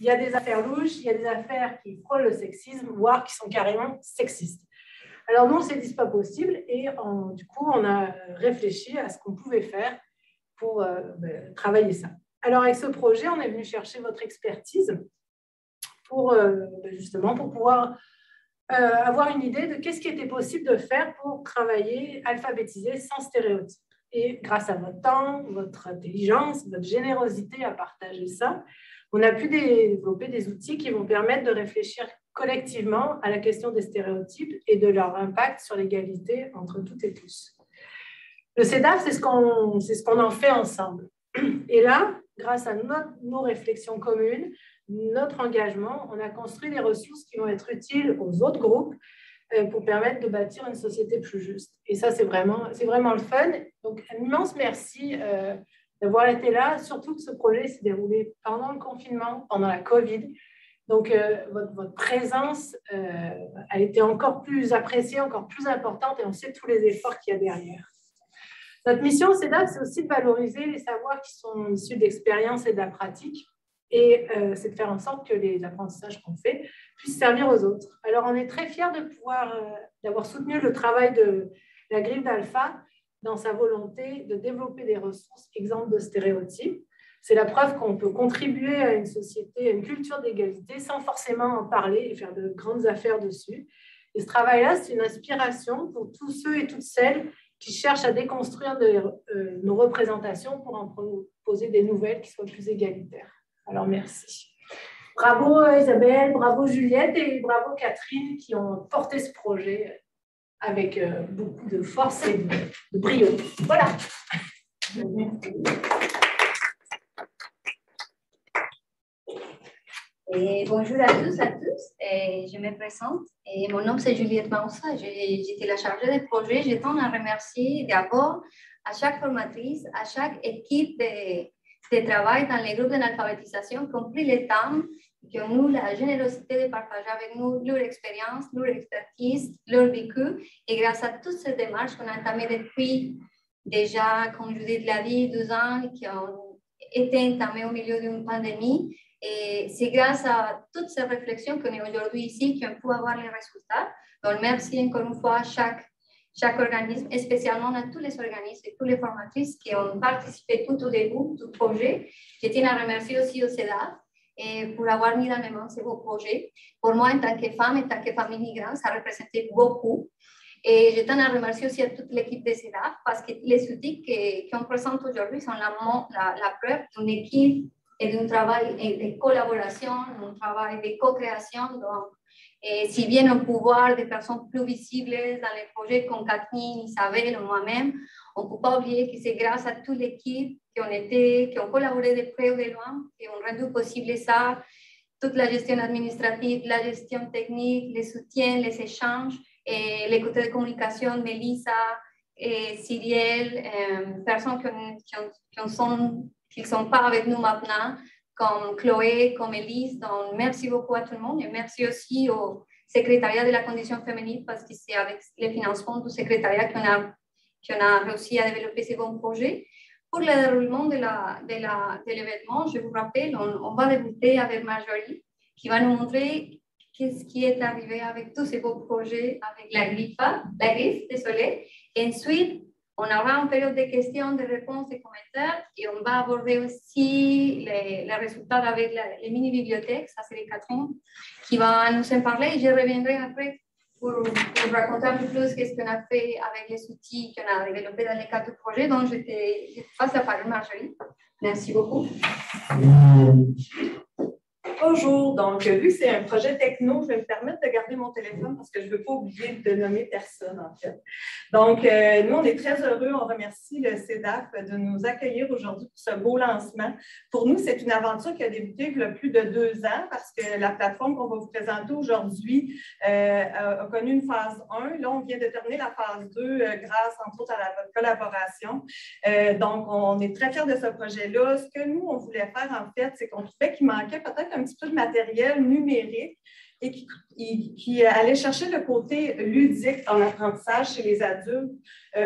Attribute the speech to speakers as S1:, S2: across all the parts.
S1: il y a des affaires louches, il y a des affaires qui frôlent le sexisme, voire qui sont carrément sexistes. Alors nous, on s'est dit, c'est pas possible, et du coup, on a réfléchi à ce qu'on pouvait faire pour travailler ça. Alors avec ce projet, on est venu chercher votre expertise pour justement pour pouvoir avoir une idée de qu'est-ce qui était possible de faire pour travailler alphabétisé sans stéréotypes. Et grâce à votre temps, votre intelligence, votre générosité à partager ça, on a pu développer des outils qui vont permettre de réfléchir collectivement à la question des stéréotypes et de leur impact sur l'égalité entre toutes et tous. Le CEDAF, c'est ce qu'on en fait ensemble. Et là, grâce à nos réflexions communes, notre engagement, on a construit des ressources qui vont être utiles aux autres groupes pour permettre de bâtir une société plus juste. Et ça, c'est vraiment le fun. Donc, un immense merci d'avoir été là, surtout que ce projet s'est déroulé pendant le confinement, pendant la COVID. Donc, votre présence a été encore plus appréciée, encore plus importante, et on sait tous les efforts qu'il y a derrière. Notre mission au CEDAF, c'est aussi de valoriser les savoirs qui sont issus d'expérience et de la pratique, et c'est de faire en sorte que les apprentissages qu'on fait puissent servir aux autres. Alors, on est très fiers d'avoir soutenu le travail de la griffe d'Alpha dans sa volonté de développer des ressources exemptes de stéréotypes. C'est la preuve qu'on peut contribuer à une société, à une culture d'égalité sans forcément en parler et faire de grandes affaires dessus. Et ce travail-là, c'est une inspiration pour tous ceux et toutes celles qui cherchent à déconstruire nos représentations pour en proposer des nouvelles qui soient plus égalitaires. Alors, merci. Bravo Isabelle, bravo Juliette et bravo Catherine qui ont porté ce projet avec beaucoup de force et de brio. Voilà.
S2: Et bonjour à tous, et je me présente. Et mon nom, c'est Juliette Maussa. J'étais la chargée de projet. Je tiens à remercier d'abord à chaque formatrice, à chaque équipe de travail dans les groupes d'alphabétisation qui ont pris le temps, qui ont eu la générosité de partager avec nous leur expérience, leur expertise, leur vécu. Et grâce à toutes ces démarches qu'on a entamées depuis déjà, comme Judith l'a dit, 2 ans, qui ont été entamées au milieu d'une pandémie. Et c'est grâce à toutes ces réflexions qu'on est aujourd'hui ici qu'on peut avoir les résultats. Donc, merci encore une fois à chaque organisme, et spécialement à tous les organismes et toutes les formatrices qui ont participé tout au début du projet. Je tiens à remercier aussi au CEDAF pour avoir mis en avant ce beau projet. Pour moi, en tant que femme, en tant que famille migrante, ça représentait beaucoup. Et je tiens à remercier aussi à toute l'équipe de CEDAF parce que les outils qu'on présente aujourd'hui sont la preuve d'une équipe et d'un travail de collaboration, un travail de co-création. Donc, si bien on peut voir des personnes plus visibles dans les projets comme Catherine, Isabelle ou moi-même, on ne peut pas oublier que c'est grâce à toute l'équipe qui ont collaboré de près ou de loin, qui ont rendu possible ça, toute la gestion administrative, la gestion technique, les soutiens, les échanges, et les côtés de communication, Mélissa, Cyrielle, personnes qui ne sont pas avec nous maintenant, comme Chloé, comme Elise. Donc, merci beaucoup à tout le monde et merci aussi au secrétariat de la condition féminine parce que c'est avec le financement du secrétariat qu'on a réussi à développer ce bon projet. Pour le déroulement de l'événement, je vous rappelle, on va débuter avec Marjorie qui va nous montrer qu'est-ce qui est arrivé avec tous ces beaux projets avec la griffe, désolé. Et ensuite, on aura une période de questions, de réponses, de commentaires et on va aborder aussi les résultats avec les mini-bibliothèques. Ça, c'est Catherine qui va nous en parler. Je reviendrai après pour raconter un peu plus ce qu'on a fait avec les outils qu'on a développés dans le cadre du projet. Donc, je te passe la parole, Marjorie. Merci beaucoup.
S3: Bonjour, donc vu que c'est un projet techno, je vais me permettre de garder mon téléphone parce que je ne veux pas oublier de nommer personne en fait. Donc, nous, on est très heureux, on remercie le CEDAF de nous accueillir aujourd'hui pour ce beau lancement. Pour nous, c'est une aventure qui a débuté il y a plus de 2 ans parce que la plateforme qu'on va vous présenter aujourd'hui a connu une phase 1. Là, on vient de terminer la phase 2 grâce entre autres à votre collaboration. Donc, on est très fiers de ce projet-là. Ce que nous, on voulait faire en fait, c'est qu'on trouvait qu'il manquait peut-être un petit peu de matériel numérique et qui allait chercher le côté ludique en apprentissage chez les adultes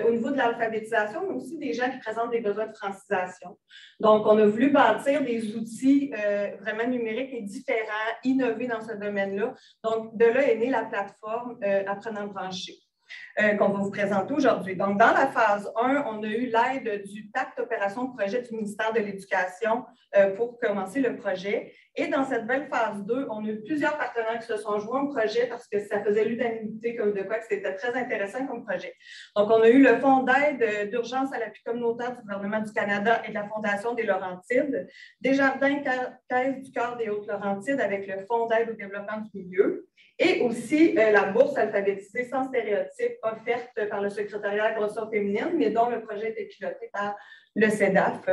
S3: au niveau de l'alphabétisation, mais aussi des gens qui présentent des besoins de francisation. Donc, on a voulu bâtir des outils vraiment numériques et différents, innover dans ce domaine-là. Donc, de là est née la plateforme Apprenant branché. Qu'on va vous présenter aujourd'hui. Donc, dans la phase 1, on a eu l'aide du pacte opération projet du ministère de l'Éducation pour commencer le projet. Et dans cette belle phase 2, on a eu plusieurs partenaires qui se sont joints au projet parce que ça faisait l'unanimité comme de quoi que c'était très intéressant comme projet. Donc, on a eu le Fonds d'aide d'urgence à l'appui communautaire du gouvernement du Canada et de la Fondation des Laurentides, Desjardins Caisse du Cœur des Hautes-Laurentides avec le Fonds d'aide au développement du milieu, et aussi la bourse alphabétisée sans stéréotypes offerte par le secrétariat à la ressources féminine, mais dont le projet était piloté par le CEDAF.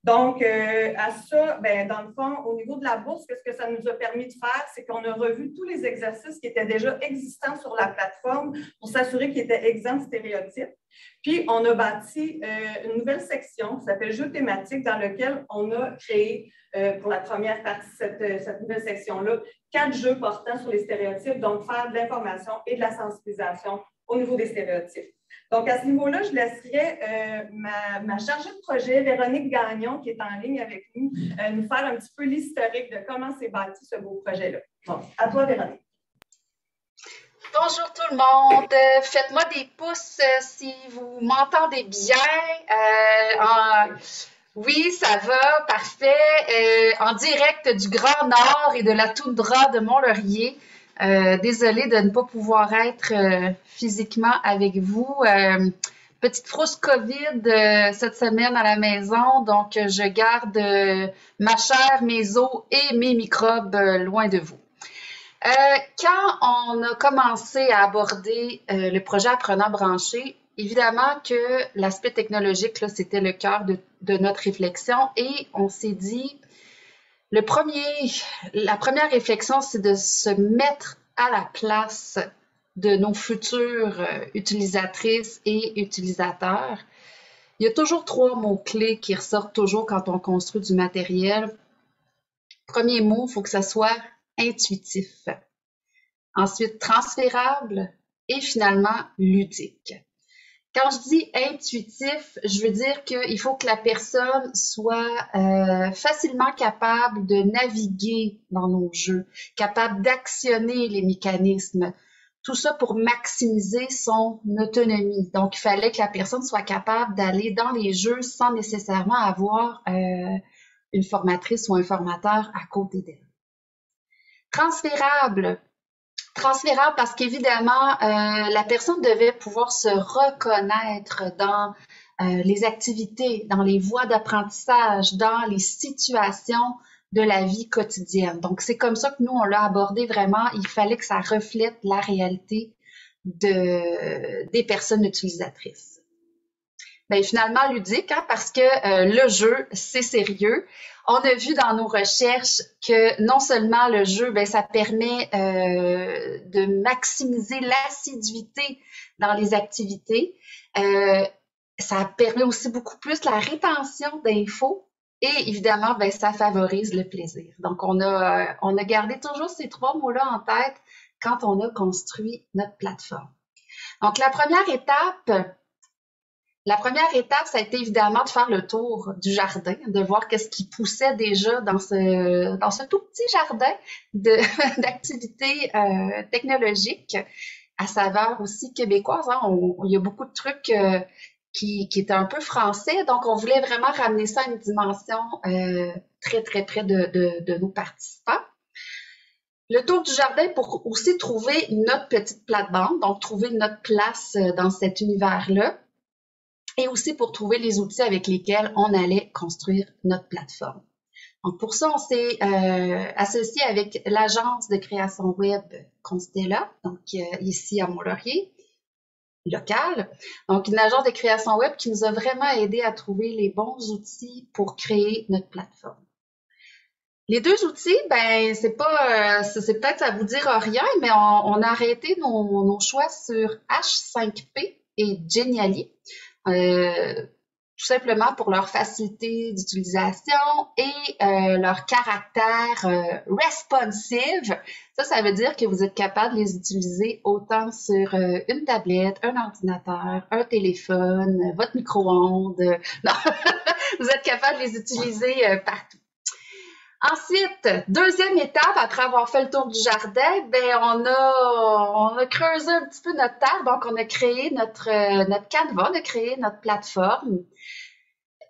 S3: Donc, à ça, ben, dans le fond, au niveau de la bourse, ce que ça nous a permis de faire, c'est qu'on a revu tous les exercices qui étaient déjà existants sur la plateforme pour s'assurer qu'ils étaient exempts de stéréotypes. Puis, on a bâti une nouvelle section qui s'appelle Jeux thématiques, dans lequel on a créé, pour la première partie de cette nouvelle section-là, 4 jeux portant sur les stéréotypes, donc faire de l'information et de la sensibilisation au niveau des stéréotypes. Donc, à ce niveau-là, je laisserai ma chargée de projet, Véronique Gagnon, qui est en ligne avec nous, nous faire un petit peu l'historique de comment s'est bâti ce beau projet-là. Bon, à toi, Véronique.
S4: Bonjour tout le monde. Faites-moi des pouces si vous m'entendez bien. Oui, ça va, parfait. En direct du Grand Nord et de la toundra de Mont-Laurier. Désolée de ne pas pouvoir être physiquement avec vous. Petite frousse COVID cette semaine à la maison, donc je garde ma chair, mes os et mes microbes loin de vous. Quand on a commencé à aborder le projet Apprenant branché, évidemment que l'aspect technologique, là, c'était le cœur de notre réflexion et on s'est dit, la première réflexion, c'est de se mettre à la place de nos futures utilisatrices et utilisateurs. Il y a toujours 3 mots-clés qui ressortent toujours quand on construit du matériel. Premier mot, il faut que ça soit intuitif. Ensuite, transférable et finalement, ludique. Quand je dis intuitif, je veux dire qu'il faut que la personne soit facilement capable de naviguer dans nos jeux, capable d'actionner les mécanismes. Tout ça pour maximiser son autonomie. Donc, il fallait que la personne soit capable d'aller dans les jeux sans nécessairement avoir une formatrice ou un formateur à côté d'elle. Transférable parce qu'évidemment, la personne devait pouvoir se reconnaître dans les activités, dans les voies d'apprentissage, dans les situations de la vie quotidienne. Donc, c'est comme ça que nous, on l'a abordé vraiment. Il fallait que ça reflète la réalité des personnes utilisatrices. Bien, finalement, ludique, hein, parce que le jeu, c'est sérieux. On a vu dans nos recherches que non seulement le jeu, bien, ça permet de maximiser l'assiduité dans les activités, ça permet aussi beaucoup plus la rétention d'infos et évidemment, bien, ça favorise le plaisir. Donc, on a gardé toujours ces 3 mots-là en tête quand on a construit notre plateforme. Donc, la première étape, ça a été évidemment de faire le tour du jardin, de voir qu'est-ce qui poussait déjà dans ce tout petit jardin d'activités technologiques à saveur aussi québécoise. Hein. Il y a beaucoup de trucs qui étaient un peu français, donc on voulait vraiment ramener ça à une dimension très, très près de nos participants. Le tour du jardin pour aussi trouver notre petite plate-bande, donc trouver notre place dans cet univers-là. Et aussi pour trouver les outils avec lesquels on allait construire notre plateforme. Donc, pour ça, on s'est associé avec l'agence de création web Constella, donc ici à Mont-Laurier, locale. Donc, une agence de création web qui nous a vraiment aidé à trouver les bons outils pour créer notre plateforme. Les 2 outils, ben c'est peut-être ça vous dira rien, mais on a arrêté nos choix sur H5P et Geniali. tout simplement pour leur facilité d'utilisation et leur caractère responsive. Ça veut dire que vous êtes capable de les utiliser autant sur une tablette, un ordinateur, un téléphone, votre micro-ondes. Non, vous êtes capable de les utiliser partout. Ensuite, deuxième étape, après avoir fait le tour du jardin, ben on a creusé un petit peu notre terre, donc on a créé notre canevas, on a créé notre plateforme.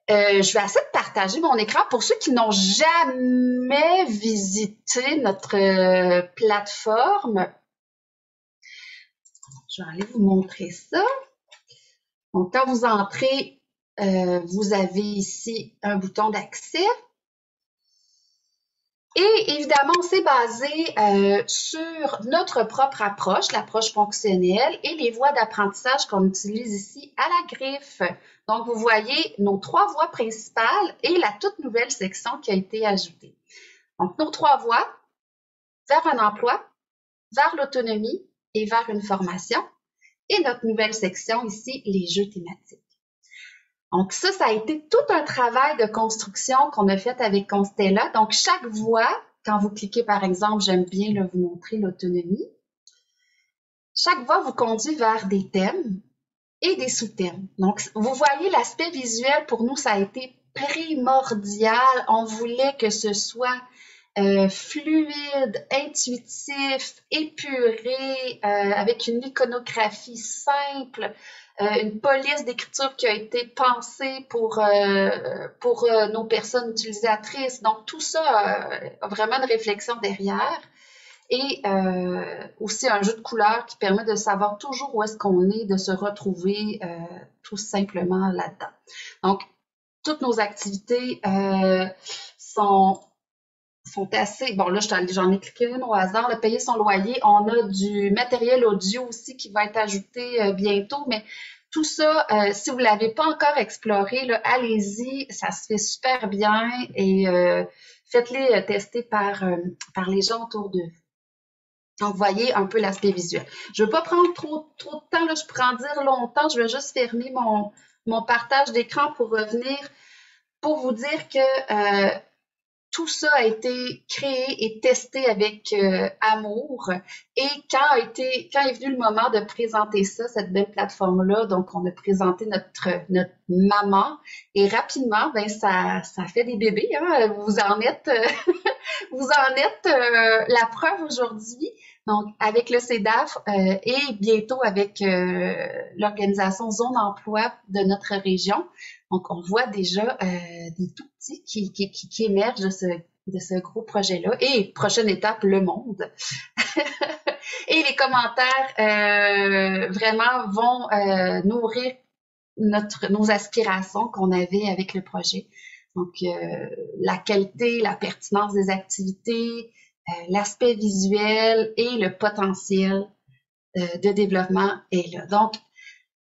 S4: Je vais essayer de partager mon écran pour ceux qui n'ont jamais visité notre plateforme. Je vais aller vous montrer ça. Donc, quand vous entrez, vous avez ici un bouton d'accès. Et évidemment, on s'est basé sur notre propre approche, l'approche fonctionnelle et les voies d'apprentissage qu'on utilise ici à la griffe. Donc, vous voyez nos 3 voies principales et la toute nouvelle section qui a été ajoutée. Donc, nos 3 voies, vers un emploi, vers l'autonomie et vers une formation. Et notre nouvelle section ici, les jeux thématiques. Donc ça a été tout un travail de construction qu'on a fait avec Constella. Donc chaque voie, quand vous cliquez par exemple, j'aime bien là, vous montrer l'autonomie, chaque voie vous conduit vers des thèmes et des sous-thèmes. Donc vous voyez l'aspect visuel, pour nous ça a été primordial. On voulait que ce soit fluide, intuitif, épuré, avec une iconographie simple, une police d'écriture qui a été pensée pour nos personnes utilisatrices. Donc, tout ça a vraiment une réflexion derrière. Et aussi un jeu de couleurs qui permet de savoir toujours où est-ce qu'on est, de se retrouver tout simplement là-dedans. Donc, toutes nos activités sont assez... Bon, là, j'en ai cliqué une au hasard. Le payer son loyer. On a du matériel audio aussi qui va être ajouté bientôt. Mais tout ça, si vous ne l'avez pas encore exploré, allez-y. Ça se fait super bien et faites-les tester par les gens autour de vous. Donc, vous voyez un peu l'aspect visuel. Je ne veux pas prendre trop de temps. Là, je pourrais en dire longtemps. Je vais juste fermer mon partage d'écran pour revenir, pour vous dire que... tout ça a été créé et testé avec amour. Et quand est venu le moment de présenter ça, cette belle plateforme-là, donc on a présenté notre maman. Et rapidement, ben ça fait des bébés. Hein? Vous en êtes la preuve aujourd'hui. Donc, avec le CEDAF et bientôt avec l'organisation Zone Emploi de notre région. Donc, on voit déjà des tout petits qui émergent de ce gros projet-là. Et prochaine étape, le monde. Et les commentaires vraiment vont nourrir nos aspirations qu'on avait avec le projet. Donc, la qualité, la pertinence des activités, l'aspect visuel et le potentiel de développement est là. Donc,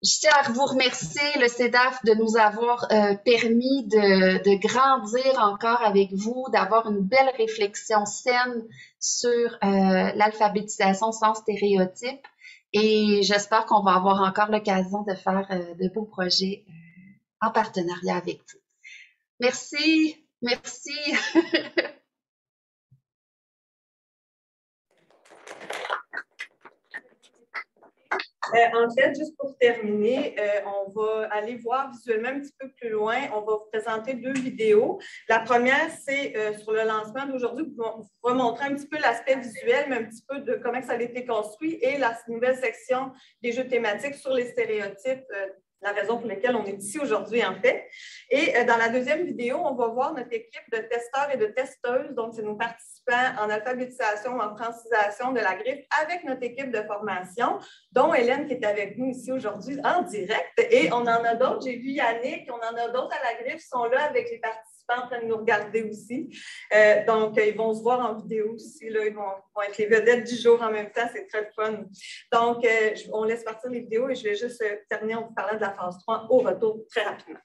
S4: je tiens à vous remercier, le CEDAF, de nous avoir permis de grandir encore avec vous, d'avoir une belle réflexion saine sur l'alphabétisation sans stéréotypes. Et j'espère qu'on va avoir encore l'occasion de faire de beaux projets en partenariat avec vous. Merci, merci.
S3: En fait, juste pour terminer, on va aller voir visuellement un petit peu plus loin. On va vous présenter 2 vidéos. La première, c'est sur le lancement d'aujourd'hui. Vous remontrer un petit peu l'aspect visuel, mais un petit peu de comment ça a été construit et la nouvelle section des jeux thématiques sur les stéréotypes, la raison pour laquelle on est ici aujourd'hui, en fait. Et dans la deuxième vidéo, on va voir notre équipe de testeurs et de testeuses. Donc, c'est nos participants en alphabétisation, en francisation de la griffe avec notre équipe de formation, dont Hélène qui est avec nous ici aujourd'hui en direct. Et on en a d'autres. J'ai vu Yannick, on en a d'autres à la griffe qui sont là avec les participants en train de nous regarder aussi. Donc, ils vont se voir en vidéo aussi. Là. Ils vont être les vedettes du jour en même temps. C'est très fun. Donc, on laisse partir les vidéos et je vais juste terminer en vous parlant de la phase 3 au retour très rapidement.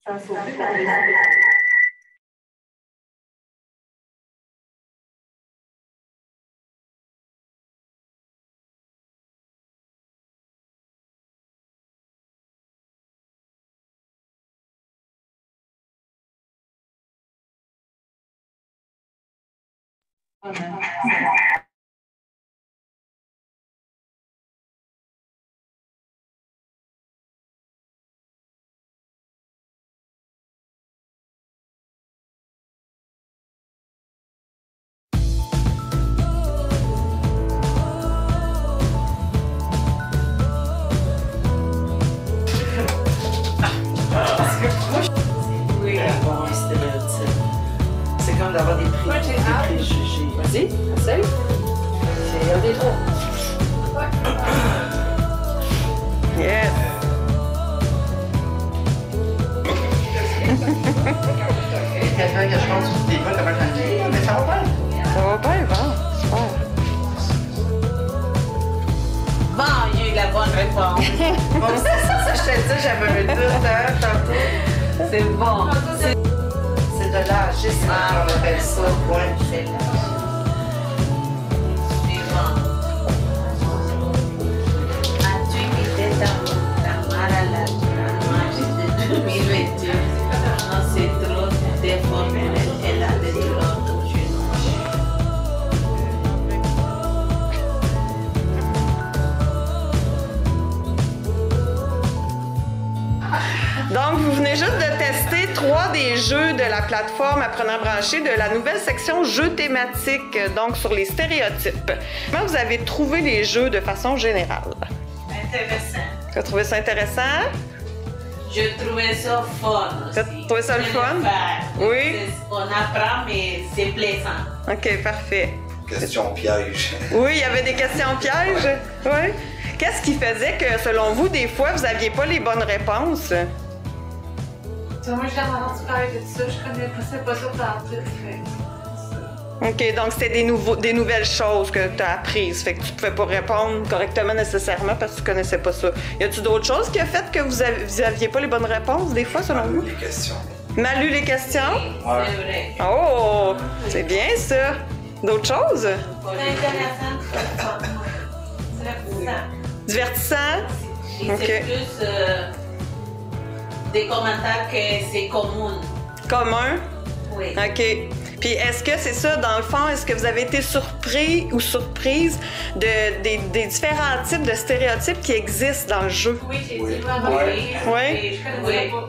S3: Ça a sauté par les
S5: d'avoir des préjugés.
S1: Vas-y, essaye. C'est un des jours.
S5: Yes!
S6: Quelqu'un que je pense que des fois, comment tranquille, mais ça va pas.
S5: Ça va bien, bon, super.
S7: Bon, il y a eu la bonne réponse.
S5: Bon, c'est ça, je te dis, j'avais un doute, hein, tantôt.
S7: C'est bon.
S5: C'est de l'agisme, on appelle ça. Ouais.
S7: C'est là. Suivant. As-tu été dans la Maralade, la magie de 2022? Non, c'est trop déformé. Elle a des droits de
S5: Donc, vous venez juste de tester 3 des jeux de la plateforme Apprenant branché de la nouvelle section jeux thématiques, donc sur les stéréotypes. Comment vous avez trouvé les jeux de façon générale?
S7: intéressant.
S5: Tu as trouvé ça intéressant?
S7: Je trouvais ça fun
S5: Tu as
S7: aussi.
S5: trouvé ça le fun? Oui.
S7: On apprend, mais c'est plaisant.
S5: OK, parfait.
S6: Question piège.
S5: Oui, il y avait des questions pièges? Oui. Qu'est-ce qui faisait que, selon vous, des fois, vous n'aviez pas les bonnes réponses?
S8: Moi, j'ai entendu parler de ça, je connaissais pas ça partout.
S5: OK, donc c'était des nouvelles choses que tu as apprises. Fait que tu pouvais pas répondre correctement nécessairement parce que tu connaissais pas ça. Y a-tu d'autres choses qui a fait que vous aviez pas les bonnes réponses, des fois, selon vous?
S6: Les questions.
S5: Mal lu les questions?
S6: Ouais.
S7: C'est vrai.
S5: Oh! C'est bien, ça! D'autres choses?
S7: C'est intéressant. C'est divertissant.
S5: Divertissant?
S7: Et
S5: Ok.
S7: c'est plus des commentaires que c'est commun.
S5: Commun?
S7: Oui.
S5: OK. Puis est-ce que c'est ça, dans le fond, est-ce que vous avez été surpris ou surprise des différents types de stéréotypes qui existent dans le jeu?
S8: Oui, j'ai
S6: Oui.
S8: dit vraiment
S6: Ouais.
S8: oui.
S5: Oui.
S8: Et je connaissais
S7: Oui.
S8: pas.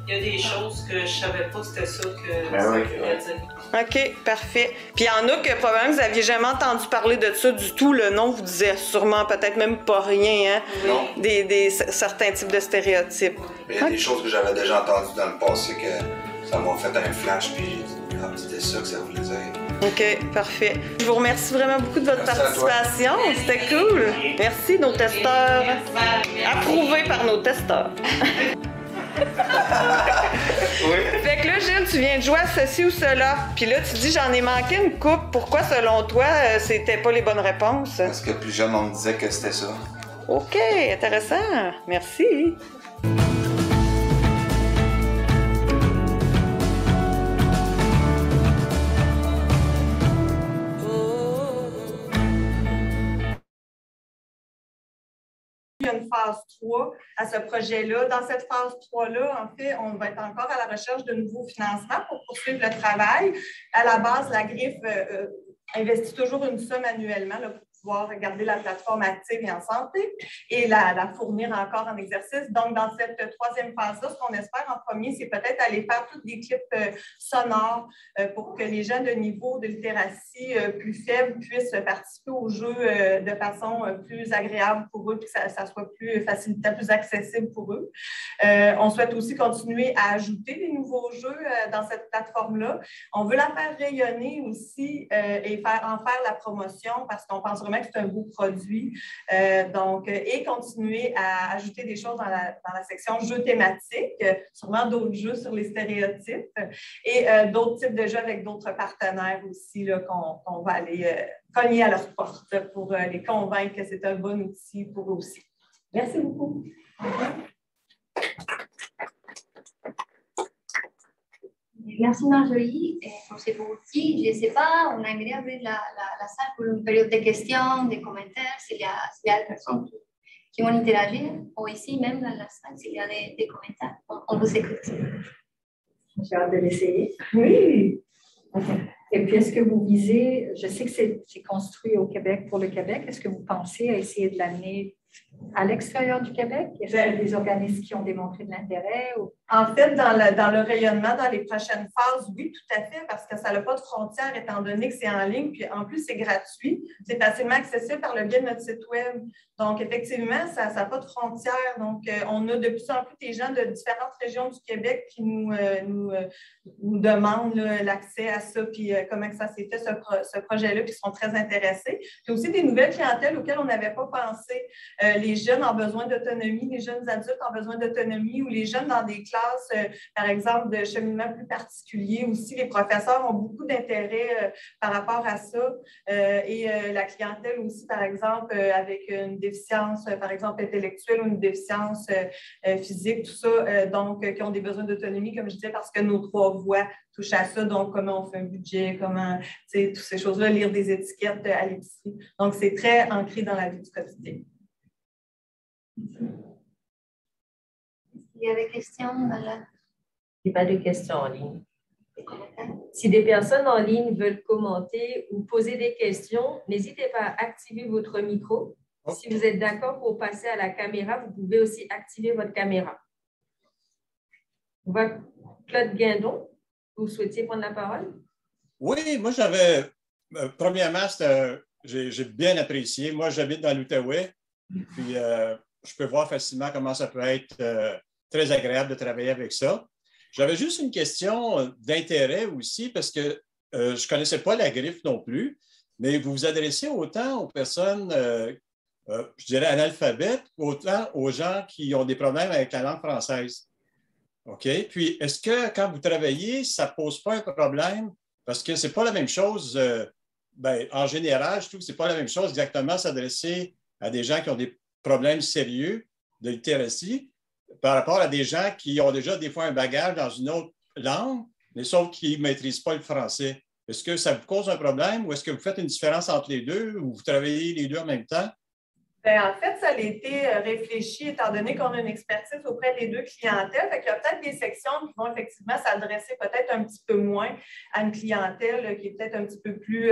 S9: Il y a des choses que je savais pas c'était ça que
S6: Ben
S9: ça
S6: oui.
S9: voulait dire.
S5: OK, parfait. Puis il y en a que probablement vous aviez jamais entendu parler de ça du tout. Le nom vous disait sûrement peut-être même pas rien, hein?
S6: Non.
S5: Certains types de stéréotypes.
S6: Mais il y a des choses que j'avais déjà entendues dans le passé que ça m'a fait un flash, puis j'ai dit, ah, c'était ça que ça voulait dire.
S5: OK, parfait. Je vous remercie vraiment beaucoup de votre
S6: Merci à toi.
S5: participation. C'était cool. Merci, nos testeurs. Approuvés par nos testeurs.
S6: Oui.
S5: Fait que là, Gilles, tu viens de jouer à ceci ou cela. Puis là, tu dis, j'en ai manqué une coupe. Pourquoi, selon toi, c'était pas les bonnes réponses?
S6: Parce que plus jeune, on me disait que c'était ça.
S5: OK, intéressant. Merci.
S3: Il y a une phase 3 à ce projet-là. Dans cette phase 3-là, en fait, on va être encore à la recherche de nouveaux financements pour poursuivre le travail. À la base, la Griffe investit toujours une somme annuellement là, pour pouvoir garder la plateforme active et en santé et la fournir encore en exercice. Donc, dans cette troisième phase-là, ce qu'on espère en premier, c'est peut-être aller faire tous des clips sonores pour que les gens de niveau de littératie plus faible puissent participer au jeu de façon plus agréable pour eux, puis que ça soit plus facilitant, plus accessible pour eux. On souhaite aussi continuer à ajouter des nouveaux jeux dans cette plateforme-là. On veut la faire rayonner aussi et en faire la promotion parce qu'on pense vraiment que c'est un beau produit. Et continuer à ajouter des choses dans la section jeux thématiques, sûrement d'autres jeux sur les stéréotypes et d'autres types de jeux avec d'autres partenaires aussi qu'on va aller cogner à leur porte pour les convaincre que c'est un bon outil pour eux aussi. Merci beaucoup.
S2: Merci Marjorie pour ces beaux outils. Je ne sais pas, on aimerait ouvrir la salle pour une période de questions, de commentaires, s'il y a des personnes qui vont interagir, ou ici même dans la salle, s'il y a des commentaires. On vous écoute.
S10: J'ai hâte de l'essayer.
S3: Oui!
S10: Et puis, est-ce que vous visez, je sais que c'est construit au Québec pour le Québec, est-ce que vous pensez à essayer de l'amener à l'extérieur du Québec? Est-ce qu'il y a des organismes qui ont démontré de l'intérêt? Ou...
S3: En fait, dans le rayonnement, dans les prochaines phases, oui, tout à fait, parce que ça n'a pas de frontières étant donné que c'est en ligne, puis en plus, c'est gratuit. C'est facilement accessible par le biais de notre site Web. Donc, effectivement, ça n'a pas de frontières. Donc, on a de plus en plus des gens de différentes régions du Québec qui nous demandent l'accès à ça, puis comment ça s'est fait, ce projet-là, puis ils sont très intéressés. Puis aussi des nouvelles clientèles auxquelles on n'avait pas pensé. Les jeunes en besoin d'autonomie, les jeunes adultes en besoin d'autonomie ou les jeunes dans des classes, par exemple, de cheminement plus particulier aussi. Les professeurs ont beaucoup d'intérêt par rapport à ça. Et la clientèle aussi, par exemple, avec une déficience, par exemple, intellectuelle ou une déficience physique, tout ça, donc qui ont des besoins d'autonomie, comme je disais, parce que nos 3 voies touchent à ça. Donc, comment on fait un budget, comment, tu sais, toutes ces choses-là, lire des étiquettes à l'épicerie. Donc, c'est très ancré dans la vie du quotidien.
S2: Il y a des questions dans la...
S11: Il n'y a pas de questions en ligne. Si des personnes en ligne veulent commenter ou poser des questions, n'hésitez pas à activer votre micro. Si vous êtes d'accord pour passer à la caméra, vous pouvez aussi activer votre caméra. Claude Guindon, vous souhaitiez prendre la parole?
S12: Oui, moi j'avais, premièrement, j'ai bien apprécié. Moi, j'habite dans l'Outaouais, puis je peux voir facilement comment ça peut être très agréable de travailler avec ça. J'avais juste une question d'intérêt aussi, parce que je ne connaissais pas la griffe non plus, mais vous vous adressez autant aux personnes, je dirais analphabètes, autant aux gens qui ont des problèmes avec la langue française. OK? Puis, est-ce que quand vous travaillez, ça ne pose pas un problème? Parce que ce n'est pas la même chose, en général, je trouve que ce n'est pas la même chose exactement s'adresser à des gens qui ont des problèmes sérieux de littératie par rapport à des gens qui ont déjà des fois un bagage dans une autre langue, mais sauf qu'ils ne maîtrisent pas le français. Est-ce que ça vous cause un problème ou est-ce que vous faites une différence entre les deux ou vous travaillez les deux en même temps?
S3: Bien, en fait, ça a été réfléchi étant donné qu'on a une expertise auprès des 2 clientèles. Fait qu'il y a peut-être des sections qui vont effectivement s'adresser peut-être un petit peu moins à une clientèle qui est peut-être un petit peu plus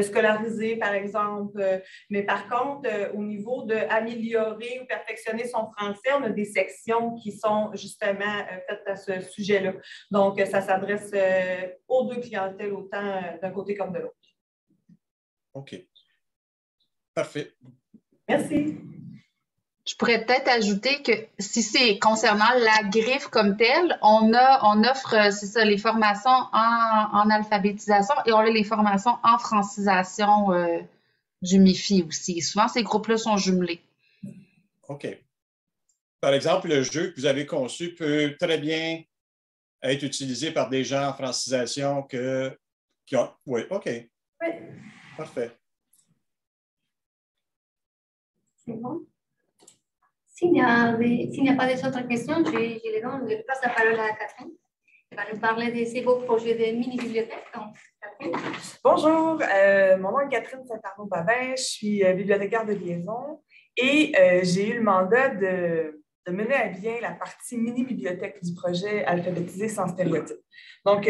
S3: scolarisée, par exemple. Mais par contre, au niveau d'améliorer ou perfectionner son français, on a des sections qui sont justement faites à ce sujet-là. Donc, ça s'adresse aux 2 clientèles, autant d'un côté comme de l'autre.
S12: OK. Parfait.
S3: Merci.
S4: Je pourrais peut-être ajouter que si c'est concernant la griffe comme telle, on offre, c'est ça, les formations en alphabétisation et on a les formations en francisation du MIFI aussi. Souvent, ces groupes-là sont jumelés.
S12: OK. Par exemple, le jeu que vous avez conçu peut très bien être utilisé par des gens en francisation qui ont... Oui, OK.
S3: Oui.
S12: Parfait.
S2: C'est bon. S'il n'y a pas d'autres questions, je passe la parole à Catherine. Elle va nous parler de ces beaux projets de mini-bibliothèque.
S13: Bonjour, mon nom est Catherine Saint-Arnaud-Babin, je suis bibliothécaire de liaison et j'ai eu le mandat de mener à bien la partie mini-bibliothèque du projet Alphabétiser sans stéréotypes. Donc,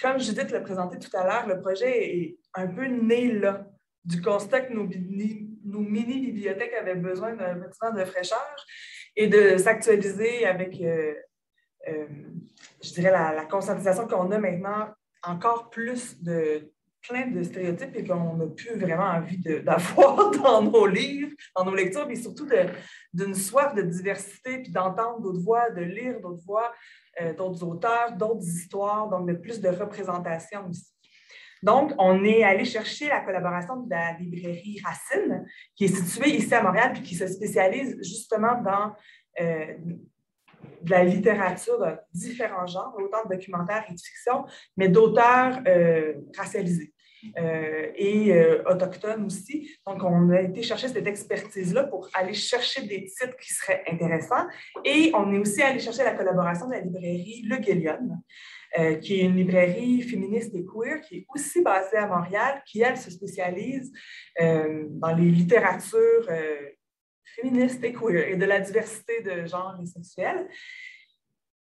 S13: comme Judith l'a présenté tout à l'heure, le projet est un peu né là, du constat que nos mini-bibliothèques avaient besoin d'un petit temps de fraîcheur et de s'actualiser avec, je dirais, la conscientisation qu'on a maintenant encore plus de plein de stéréotypes et qu'on n'a plus vraiment envie d'avoir dans nos livres, dans nos lectures, mais surtout d'une soif de diversité, puis d'entendre d'autres voix, de lire d'autres voix, d'autres auteurs, d'autres histoires, donc de plus de représentation aussi. Donc, on est allé chercher la collaboration de la librairie Racine, qui est située ici à Montréal, puis qui se spécialise justement dans de la littérature de différents genres, autant de documentaires et de fiction, mais d'auteurs racialisés. et autochtones aussi. Donc, on a été chercher cette expertise-là pour aller chercher des titres qui seraient intéressants. Et on est aussi allé chercher la collaboration de la librairie Le Guélion, qui est une librairie féministe et queer, qui est aussi basée à Montréal, qui, elle, se spécialise dans les littératures féministes et queer et de la diversité de genre et sexuelle.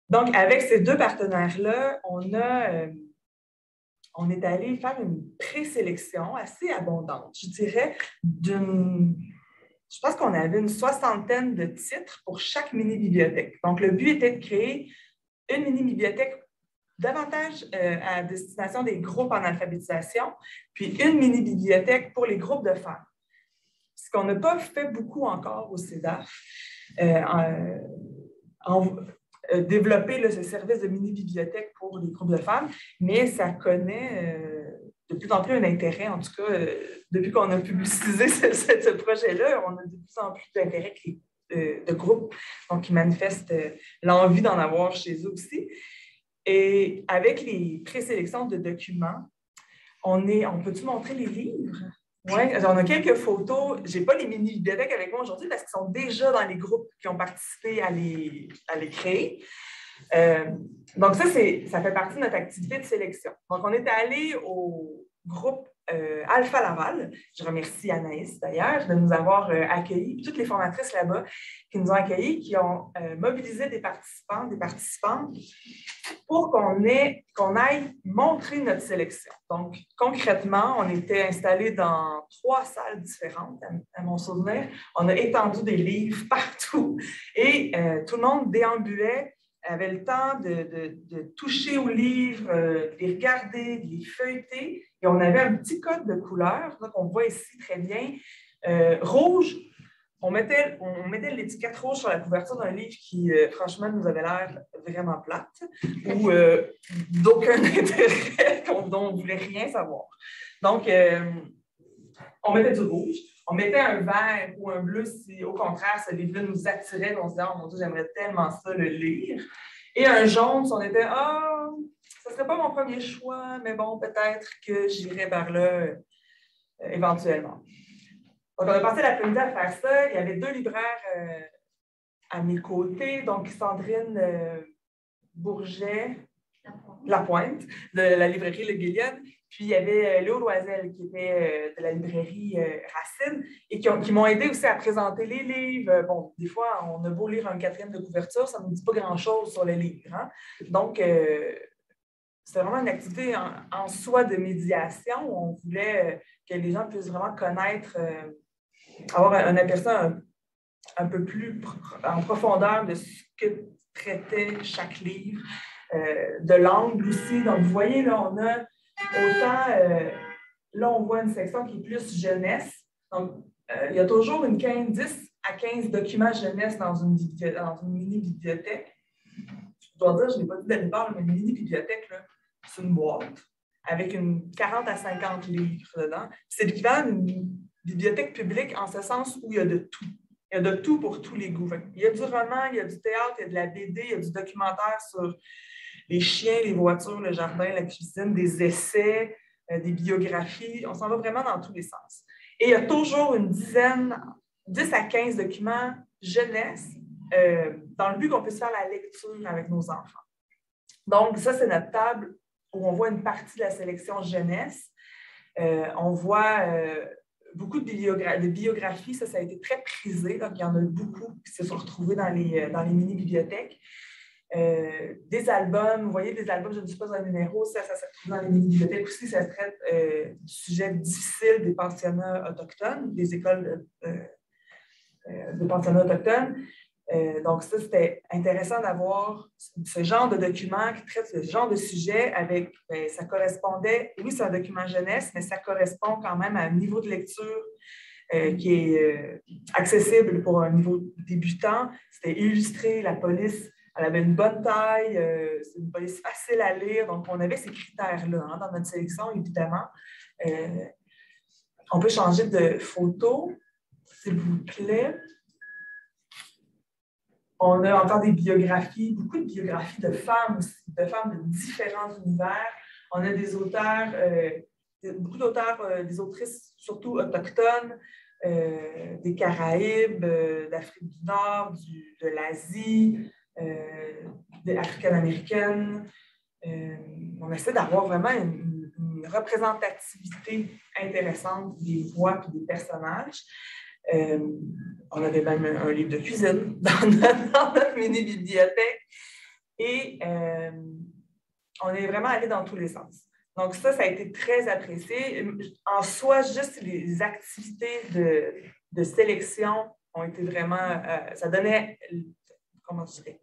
S13: Donc, avec ces deux partenaires-là, on est allé faire une présélection assez abondante, je dirais, je pense qu'on avait une 60aine de titres pour chaque mini-bibliothèque. Donc, le but était de créer une mini-bibliothèque davantage à destination des groupes en alphabétisation, puis une mini-bibliothèque pour les groupes de femmes. Ce qu'on n'a pas fait beaucoup encore au CEDAF, développer là, ce service de mini-bibliothèque pour les groupes de femmes, mais ça connaît de plus en plus un intérêt. En tout cas, depuis qu'on a publicisé ce projet-là, on a de plus en plus d'intérêt de groupes donc, qui manifestent l'envie d'en avoir chez eux aussi. Et avec les présélections de documents, on peut-tu montrer les livres? Oui, on a quelques photos. Je n'ai pas les mini-bibliothèques avec moi aujourd'hui parce qu'ils sont déjà dans les groupes qui ont participé à les créer. Donc, ça fait partie de notre activité de sélection. Donc, on est allé au groupe Alpha Laval. Je remercie Anaïs, d'ailleurs, de nous avoir accueillis, toutes les formatrices là-bas qui nous ont accueillis, qui ont mobilisé des participants, des participantes pour qu'on aille montrer notre sélection. Donc, concrètement, on était installés dans 3 salles différentes, à mon souvenir. On a étendu des livres partout et tout le monde déambulait, avait le temps de toucher aux livres, de les regarder, de les feuilleter. Et on avait un petit code de couleur, qu'on voit ici très bien. Rouge, on mettait l'étiquette rouge sur la couverture d'un livre qui, franchement, nous avait l'air vraiment plate ou d'aucun intérêt, dont on ne voulait rien savoir. Donc, on mettait du rouge. On mettait un vert ou un bleu si, au contraire, ce livre-là nous attirait, on se disait « Oh mon Dieu, j'aimerais tellement ça le lire ». Et un jaune, si on était « Ah, ce ne serait pas mon premier choix, mais bon, peut-être que j'irai par là éventuellement ». Donc, on a passé l'après-midi à faire ça. Il y avait 2 libraires à mes côtés, donc Sandrine Bourget-Lapointe de la librairie Le Guélion. Puis, il y avait Léo Loisel qui était de la librairie Racine et qui m'ont aidé aussi à présenter les livres. Bon, des fois, on a beau lire un 4e de couverture, ça ne nous dit pas grand-chose sur les livres. Hein? Donc, c'est vraiment une activité en soi de médiation où on voulait que les gens puissent vraiment connaître, avoir un aperçu un peu plus en profondeur de ce que traitait chaque livre, de l'angle aussi. Donc, vous voyez, là, on a autant, là, on voit une section qui est plus jeunesse. Donc, il y a toujours 10 à 15 documents jeunesse dans une mini-bibliothèque. Je dois dire, je n'ai pas dit de départ, mais une mini-bibliothèque, c'est une boîte avec 40 à 50 livres dedans. C'est l'équivalent d'une bibliothèque publique en ce sens où il y a de tout. Il y a de tout pour tous les goûts. Il y a du roman, il y a du théâtre, il y a de la BD, il y a du documentaire sur les chiens, les voitures, le jardin, la cuisine, des essais, des biographies. On s'en va vraiment dans tous les sens. Et il y a toujours 10 à 15 documents jeunesse dans le but qu'on puisse faire la lecture avec nos enfants. Donc, ça, c'est notre table où on voit une partie de la sélection jeunesse. On voit beaucoup de biographies. Ça a été très prisé. Donc, il y en a beaucoup qui se sont retrouvés dans les mini-bibliothèques. Des albums, vous voyez, des albums, je ne suis pas un numéro, ça se retrouve dans les mini-bibliothèques aussi, ça traite du sujet difficile des pensionnats autochtones, des écoles de pensionnats autochtones. Donc, ça, c'était intéressant d'avoir ce genre de document qui traite ce genre de sujet avec, ça correspondait, oui, c'est un document jeunesse, mais ça correspond quand même à un niveau de lecture qui est accessible pour un niveau débutant. C'était illustré, la police. Elle avait une bonne taille, c'est une police facile à lire. Donc, on avait ces critères-là dans notre sélection, évidemment. On peut changer de photo, s'il vous plaît. On a encore des biographies, beaucoup de biographies de femmes aussi, de femmes de différents univers. On a des auteurs beaucoup d'auteurs, des autrices surtout autochtones, des Caraïbes, d'Afrique du Nord, de l'Asie, africaine-américaine. On essaie d'avoir vraiment une représentativité intéressante des voix et des personnages. On avait même un livre de cuisine dans notre mini-bibliothèque. Et on est vraiment allé dans tous les sens. Donc ça a été très apprécié. En soi, juste les activités de sélection ont été vraiment... ça donnait... Comment je dirais?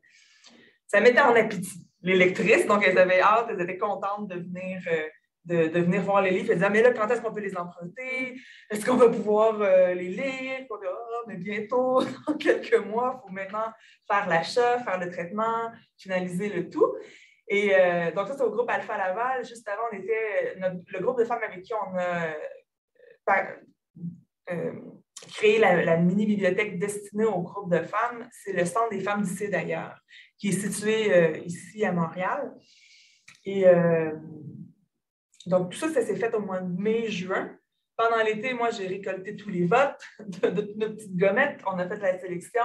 S13: Ça mettait en appétit les lectrices. Donc, elles avaient hâte, elles étaient contentes de venir voir les livres. Elles disaient, mais là, quand est-ce qu'on peut les emprunter? Est-ce qu'on va pouvoir les lire? On dit, mais bientôt, dans quelques mois, il faut maintenant faire l'achat, faire le traitement, finaliser le tout. Et donc, ça, c'est au groupe Alpha Laval. Juste avant, on était le groupe de femmes avec qui on a créé la mini-bibliothèque destinée au groupe de femmes. C'est le Centre des femmes d'ici et d'ailleurs, qui est situé ici à Montréal. Et donc, tout ça s'est fait au mois de mai-juin. Pendant l'été, moi, j'ai récolté tous les votes de toutes nos petites gommettes. On a fait la sélection.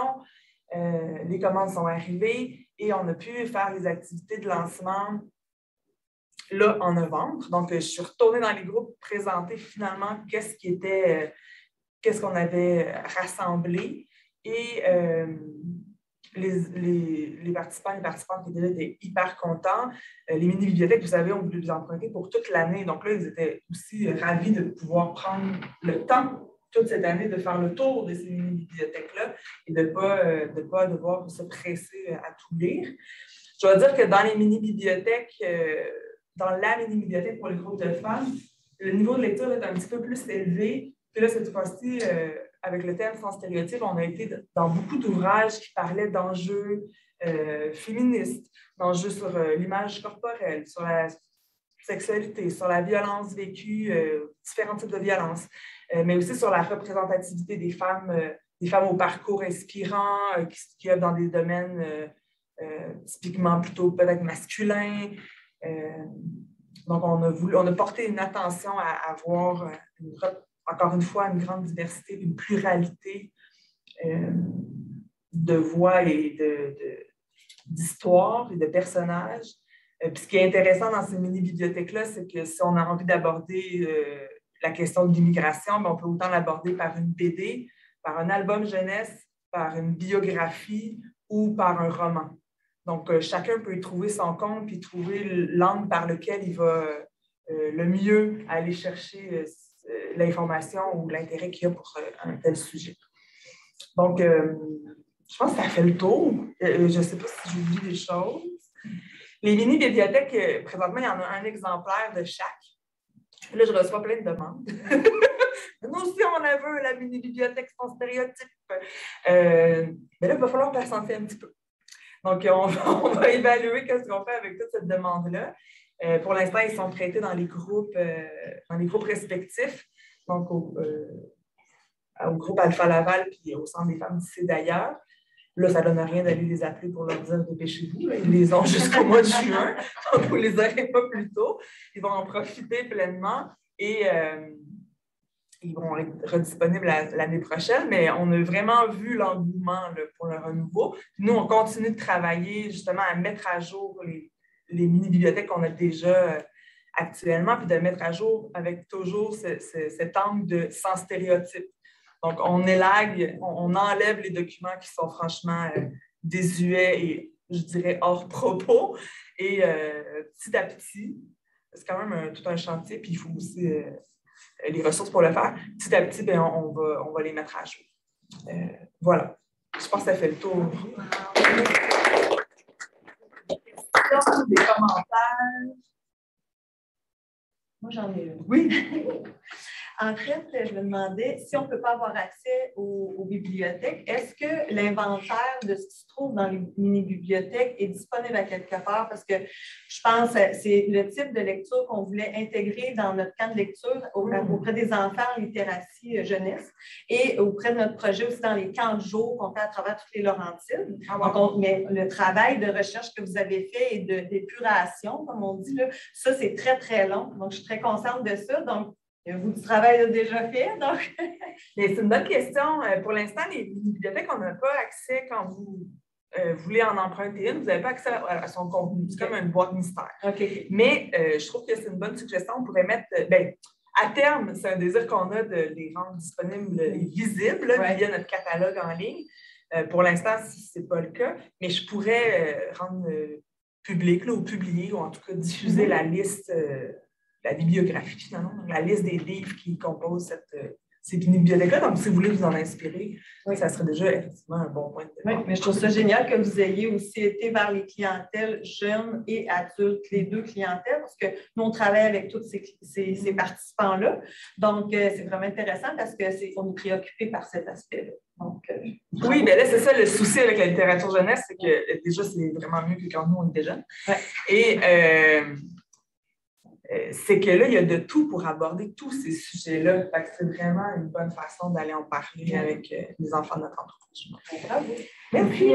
S13: Les commandes sont arrivées et on a pu faire les activités de lancement là en novembre. Donc, je suis retournée dans les groupes présenter finalement qu'est-ce qu'on avait rassemblé. Et les participants et les participantes qui étaient là étaient hyper contents. Les mini-bibliothèques, vous savez, on voulait les emprunter pour toute l'année. Donc là, ils étaient aussi ravis de pouvoir prendre le temps toute cette année de faire le tour de ces mini-bibliothèques-là et de ne pas devoir se presser à tout lire. Je dois dire que dans les mini-bibliothèques, dans la mini-bibliothèque pour les groupes de femmes, le niveau de lecture est un petit peu plus élevé. Puis là, cette fois-ci, avec le thème sans stéréotypes, on a été dans beaucoup d'ouvrages qui parlaient d'enjeux féministes, d'enjeux sur l'image corporelle, sur la sexualité, sur la violence vécue, différents types de violences, mais aussi sur la représentativité des femmes au parcours inspirant, qui œuvrent dans des domaines typiquement plutôt peut-être masculins. Donc, on a porté une attention à avoir encore une fois, une grande diversité, une pluralité de voix et d'histoires et de personnages. Puis ce qui est intéressant dans ces mini-bibliothèques-là, c'est que si on a envie d'aborder la question de l'immigration, on peut autant l'aborder par une BD, par un album jeunesse, par une biographie ou par un roman. Donc, chacun peut y trouver son compte puis trouver l'angle par lequel il va le mieux aller chercher l'information ou l'intérêt qu'il y a pour un tel sujet. Donc, je pense que ça fait le tour. Je ne sais pas si j'oublie des choses. Les mini-bibliothèques, présentement, il y en a un exemplaire de chaque. Là, je reçois plein de demandes. Nous aussi, on a vu la mini-bibliothèque sans stéréotype. Mais là, il va falloir patienter un petit peu. Donc, on va évaluer ce qu'on fait avec toute cette demande-là. Pour l'instant, ils sont traités dans les groupes respectifs, donc au groupe Alpha Laval puis au Centre des femmes d'ici d'ailleurs. Là, ça ne donne rien d'aller les appeler pour leur dire dépêchez-vous. Ils les ont jusqu'au mois de juin, donc vous ne les aurez pas plus tôt. Ils vont en profiter pleinement et ils vont être redisponibles l'année prochaine, mais on a vraiment vu l'engouement pour le renouveau. Nous, on continue de travailler justement à mettre à jour les mini-bibliothèques qu'on a déjà actuellement, puis de mettre à jour avec toujours cet angle de sans stéréotypes. Donc, on élague, on enlève les documents qui sont franchement désuets et, je dirais, hors propos. Et petit à petit, c'est quand même tout un chantier, puis il faut aussi les ressources pour le faire. Petit à petit, bien, on va les mettre à jour. Voilà. Je pense que ça fait le tour. Des commentaires.
S11: Moi, j'en ai une.
S13: Oui.
S3: En fait, je me demandais si on ne peut pas avoir accès aux bibliothèques, est-ce que l'inventaire de ce qui se trouve dans les mini-bibliothèques est disponible à quelque part? Parce que je pense que c'est le type de lecture qu'on voulait intégrer dans notre camp de lecture auprès des enfants en littératie jeunesse et auprès de notre projet aussi dans les camps de jour qu'on fait à travers toutes les Laurentides. Donc, mais le travail de recherche que vous avez fait et d'épuration, comme on dit, là, ça, c'est très, très long. Donc, je suis très consciente de ça. Donc, vous, du travail déjà fait. Donc...
S13: Mais c'est une bonne question. Pour l'instant, les bibliothèques, on n'a pas accès quand vous voulez en emprunter une. Vous n'avez pas accès à son contenu. C'est comme une boîte mystère.
S3: Okay.
S13: Mais je trouve que c'est une bonne suggestion. On pourrait mettre... à terme, c'est un désir qu'on a de les rendre disponibles et visibles via notre catalogue en ligne. Pour l'instant, ce n'est pas le cas. Mais je pourrais rendre public ou publier, ou en tout cas diffuser la liste... la bibliographie, finalement, la liste des livres qui composent ces bibliothèques-là. Donc, si vous voulez vous en inspirer, ça serait déjà effectivement un bon point de départ.
S3: Oui, mais je trouve ça génial que vous ayez aussi été vers les clientèles jeunes et adultes, les deux clientèles, parce que nous, on travaille avec tous ces participants-là. Donc, c'est vraiment intéressant parce qu'on est préoccupé par cet aspect-là. Donc,
S13: oui, mais là, c'est ça le souci avec la littérature jeunesse, c'est que déjà, c'est vraiment mieux que quand nous, on était jeunes.
S3: Ouais.
S13: Et c'est que là, il y a de tout pour aborder tous ces sujets-là. Fait que c'est vraiment une bonne façon d'aller en parler avec les enfants de notre entreprise.
S3: Bravo.
S1: Et puis,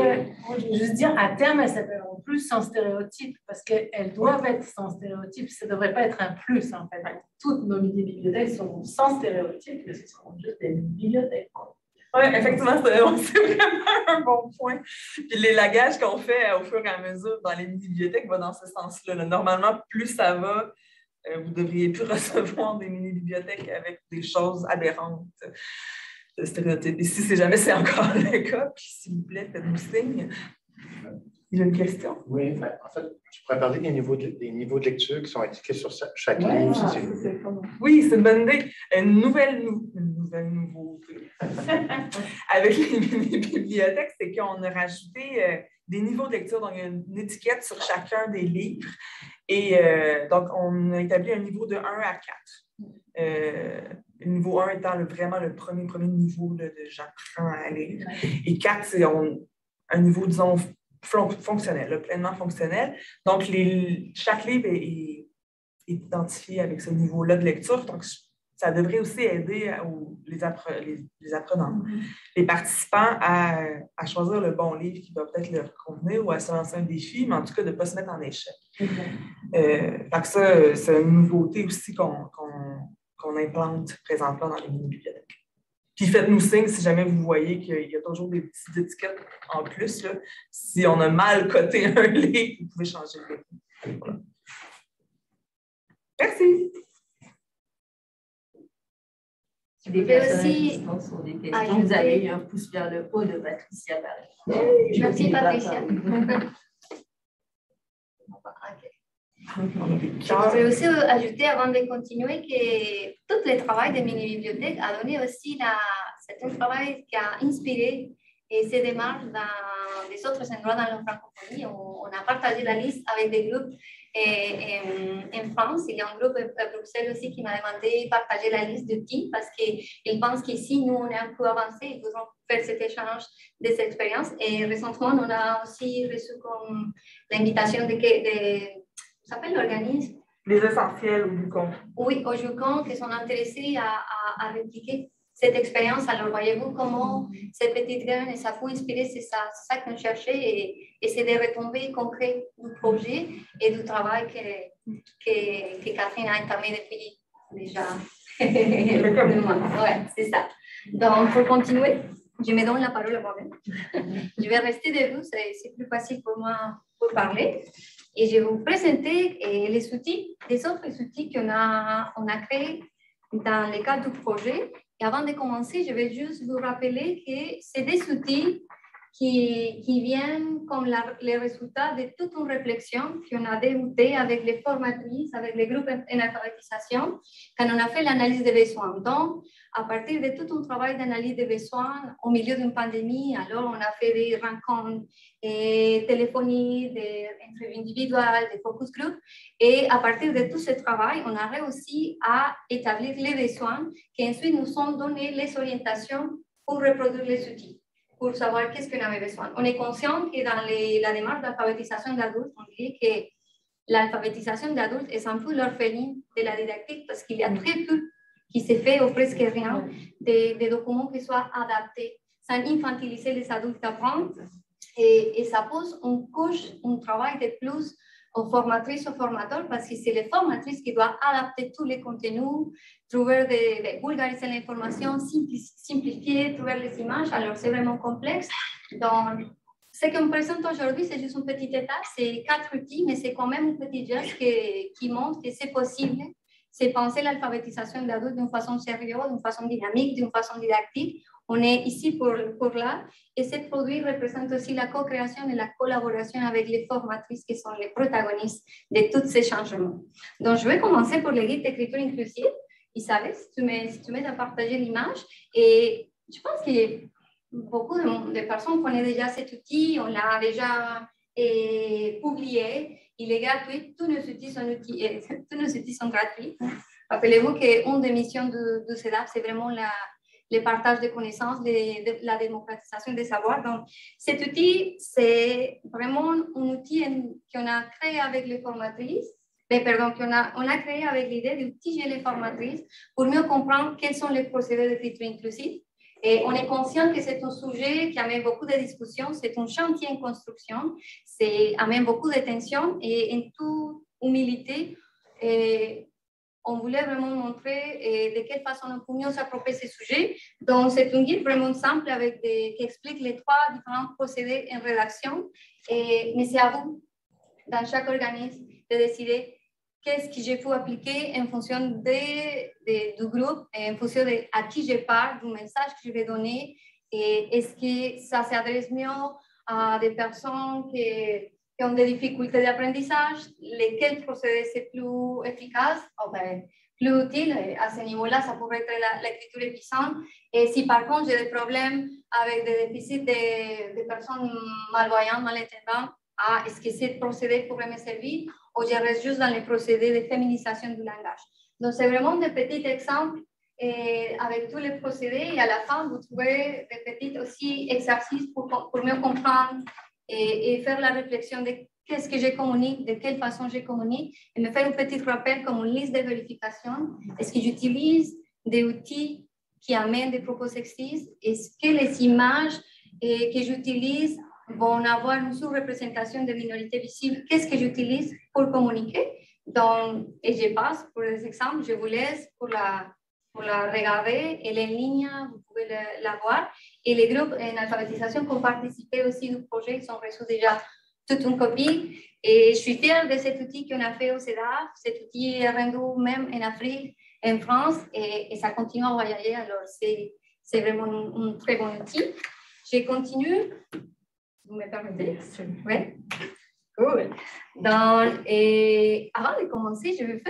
S1: je veux juste dire, à terme, elles s'appelleront plus sans stéréotypes parce qu'elles doivent être sans stéréotypes. Ça ne devrait pas être un plus, en fait. Toutes nos mini-bibliothèques seront sans stéréotypes, mais ce seront juste des mini-bibliothèques.
S13: Oui, effectivement, c'est vraiment un bon point. Puis l'élagage qu'on fait au fur et à mesure dans les mini-bibliothèques va dans ce sens-là. Normalement, plus ça va, vous devriez plus recevoir des mini-bibliothèques avec des choses aberrantes de stéréotypes. Et si jamais c'est encore le cas, puis s'il vous plaît, faites-nous signe. Il y a une question?
S14: Oui, en fait, je pourrais parler des niveaux de lecture qui sont indiqués sur chaque livre.
S13: Oui, c'est une bonne idée. Une nouvelle nouveauté avec les mini-bibliothèques, c'est qu'on a rajouté des niveaux de lecture. Donc, il y a une étiquette sur chacun des livres. Et donc, on a établi un niveau de 1 à 4. Le niveau 1 étant vraiment le premier niveau de j'apprends à lire. Et 4, c'est un niveau, disons, fonctionnel, là, pleinement fonctionnel. Donc, chaque livre est identifié avec ce niveau-là de lecture. Donc, ça devrait aussi aider les apprenants, les participants à choisir le bon livre qui va peut-être leur convenir ou à se lancer un défi, mais en tout cas de ne pas se mettre en échec. Donc ça, c'est une nouveauté aussi qu'on implante présentement dans les mini-bibliothèques. Puis faites-nous signe si jamais vous voyez qu'il y a toujours des petites étiquettes en plus. Là. Si on a mal coté un livre, vous pouvez changer le livre. Voilà. Merci.
S11: Si des personnes existantes sont des questions, vous avez un pouce vers le haut de Patricia.
S2: Merci, Patricia. Je voudrais aussi ajouter, avant de continuer, que tout le travail des mini-bibliothèques a donné aussi c'est un travail qui a inspiré ces démarches dans les autres endroits dans la francophonie. On a partagé la liste avec des groupes en France. Il y a un groupe à Bruxelles aussi qui m'a demandé de partager la liste de teams parce qu'ils pensent qu'ici, nous, on est un peu avancé et nous allons faire cet échange des expériences. Et récemment, on a aussi reçu comme l'invitation de ça s'appelle l'organisme?
S13: Les essentiels au Yukon.
S2: Oui, au Yukon, qui sont intéressés à répliquer cette expérience. Alors, voyez-vous comment ces petites graines, ça peut inspirer, c'est ça qu'on cherchait, et c'est des retombées concrètes du projet et du travail que Catherine a entamé depuis déjà. Oui, c'est ça. Donc, pour continuer, je me donne la parole à moi-même. Je vais rester debout, c'est plus facile pour moi pour parler. Et je vais vous présenter les outils, les autres outils qu'on a créés dans le cadre du projet. Et avant de commencer, je vais juste vous rappeler que c'est des outils qui viennent comme les résultats de toute une réflexion qu'on a débuté avec les formatrices, avec les groupes en alphabétisation, quand on a fait l'analyse des besoins. Donc, à partir de tout un travail d'analyse des besoins au milieu d'une pandémie, alors on a fait des rencontres téléphoniques, des entrevues individuelles, des focus groups, et à partir de tout ce travail, on a réussi à établir les besoins qui ensuite nous ont donné les orientations pour reproduire les outils, pour savoir qu'est-ce qu'on avait besoin. On est conscient que dans la démarche d'alphabétisation d'adultes, on dit que l'alphabétisation d'adultes est un peu l'orpheline de la didactique parce qu'il y a très peu qui se fait ou presque rien des documents qui soient adaptés sans infantiliser les adultes à apprendre. Et ça pose une couche, un travail de plus aux formatrices, aux formateurs, parce que c'est les formatrices qui doivent adapter tous les contenus, trouver vulgariser l'information, simplifier, trouver les images. Alors, c'est vraiment complexe. Donc, ce qu'on présente aujourd'hui, c'est juste une petite étape, c'est 4 outils, mais c'est quand même un petit geste qui montre que c'est possible. C'est penser l'alphabétisation d'adultes d'une façon sérieuse, d'une façon dynamique, d'une façon didactique. On est ici pour là. Et ce produit représente aussi la co-création et la collaboration avec les formatrices qui sont les protagonistes de tous ces changements. Donc, je vais commencer pour le guide d'écriture inclusive. Isabelle, si tu m'aides à partager l'image. Et je pense que beaucoup de personnes connaissent déjà cet outil. On l'a déjà publié. Il est gratuit. Tous nos outils sont gratuits. Rappelez-vous qu'une des missions de CEDAF, c'est vraiment le partage de connaissances, la démocratisation des savoirs. Donc, cet outil, c'est vraiment un outil qu'on a créé avec les formatrices, qu'on a créé avec l'idée d'outiller les formatrices pour mieux comprendre quels sont les procédés d'écriture inclusive. Et on est conscient que c'est un sujet qui amène beaucoup de discussions, c'est un chantier en construction, ça amène beaucoup de tensions et en toute humilité, on voulait vraiment montrer de quelle façon on peut mieux s'approprier ces sujets. Donc, c'est un guide vraiment simple qui explique les 3 différents procédés en rédaction. Mais c'est à vous, dans chaque organisme, de décider qu'est-ce que je peux appliquer en fonction du groupe, en fonction de à qui je parle, du message que je vais donner. Et est-ce que ça s'adresse mieux à des personnes qui ont des difficultés d'apprentissage, lesquels procédés c'est plus efficace, plus utile. À ce niveau-là, ça pourrait être l'écriture épisante. Et si par contre j'ai des problèmes avec des déficits de personnes malvoyantes, malentendantes, est-ce que ce procédé pourrait me servir ou je reste juste dans les procédés de féminisation du langage. Donc, c'est vraiment des petits exemples avec tous les procédés et à la fin, vous trouvez des petits aussi exercices pour mieux comprendre et faire la réflexion de qu'est-ce que je communique, de quelle façon je communique et me faire un petit rappel comme une liste de vérification. Est-ce que j'utilise des outils qui amènent des propos sexistes? Est-ce que les images que j'utilise vont avoir une sous-représentation de minorités visibles? Qu'est-ce que j'utilise pour communiquer? Donc, et je passe pour les exemples, je vous laisse pour la regarder. Elle est en ligne, vous pouvez la voir. Et les groupes en alphabétisation qui ont participé aussi du projet, ils ont reçu déjà toute une copie. Et je suis fière de cet outil qu'on a fait au CEDAF. Cet outil est rendu même en Afrique, en France, et ça continue à voyager. Alors, c'est vraiment un très bon outil. Je continue. Vous me permettez? Oui. Cool. Et avant de commencer, j'aimerais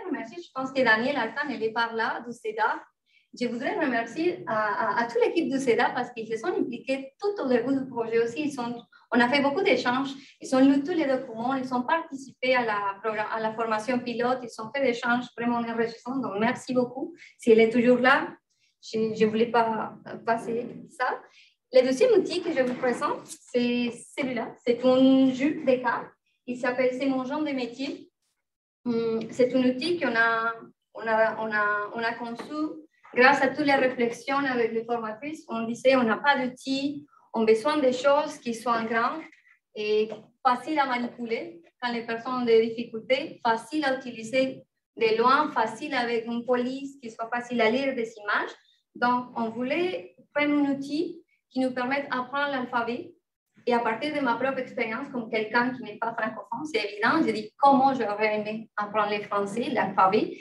S2: remercier, je pense que Daniel Altan, elle est par là, du CEDAF. Je voudrais remercier à toute l'équipe du CEDAF parce qu'ils se sont impliqués tout au début du projet aussi. On a fait beaucoup d'échanges. Ils ont lu tous les documents, ils ont participé à la formation pilote, ils ont fait des échanges vraiment enrichissants. Donc, merci beaucoup. Si elle est toujours là, je ne voulais pas passer ça. Le deuxième outil que je vous présente, c'est celui-là. C'est un jeu de cartes. Il s'appelle C'est mon genre de métier. C'est un outil qu'on a conçu grâce à toutes les réflexions avec les formatrices. On disait on n'a pas d'outils, on a besoin de choses qui soient grandes et faciles à manipuler quand les personnes ont des difficultés, faciles à utiliser de loin, faciles avec une police qui soit facile à lire des images. Donc, on voulait prendre un outil qui nous permettent d'apprendre l'alphabet. Et à partir de ma propre expérience, comme quelqu'un qui n'est pas francophone, c'est évident, j'ai dit comment j'aurais aimé apprendre le français, l'alphabet,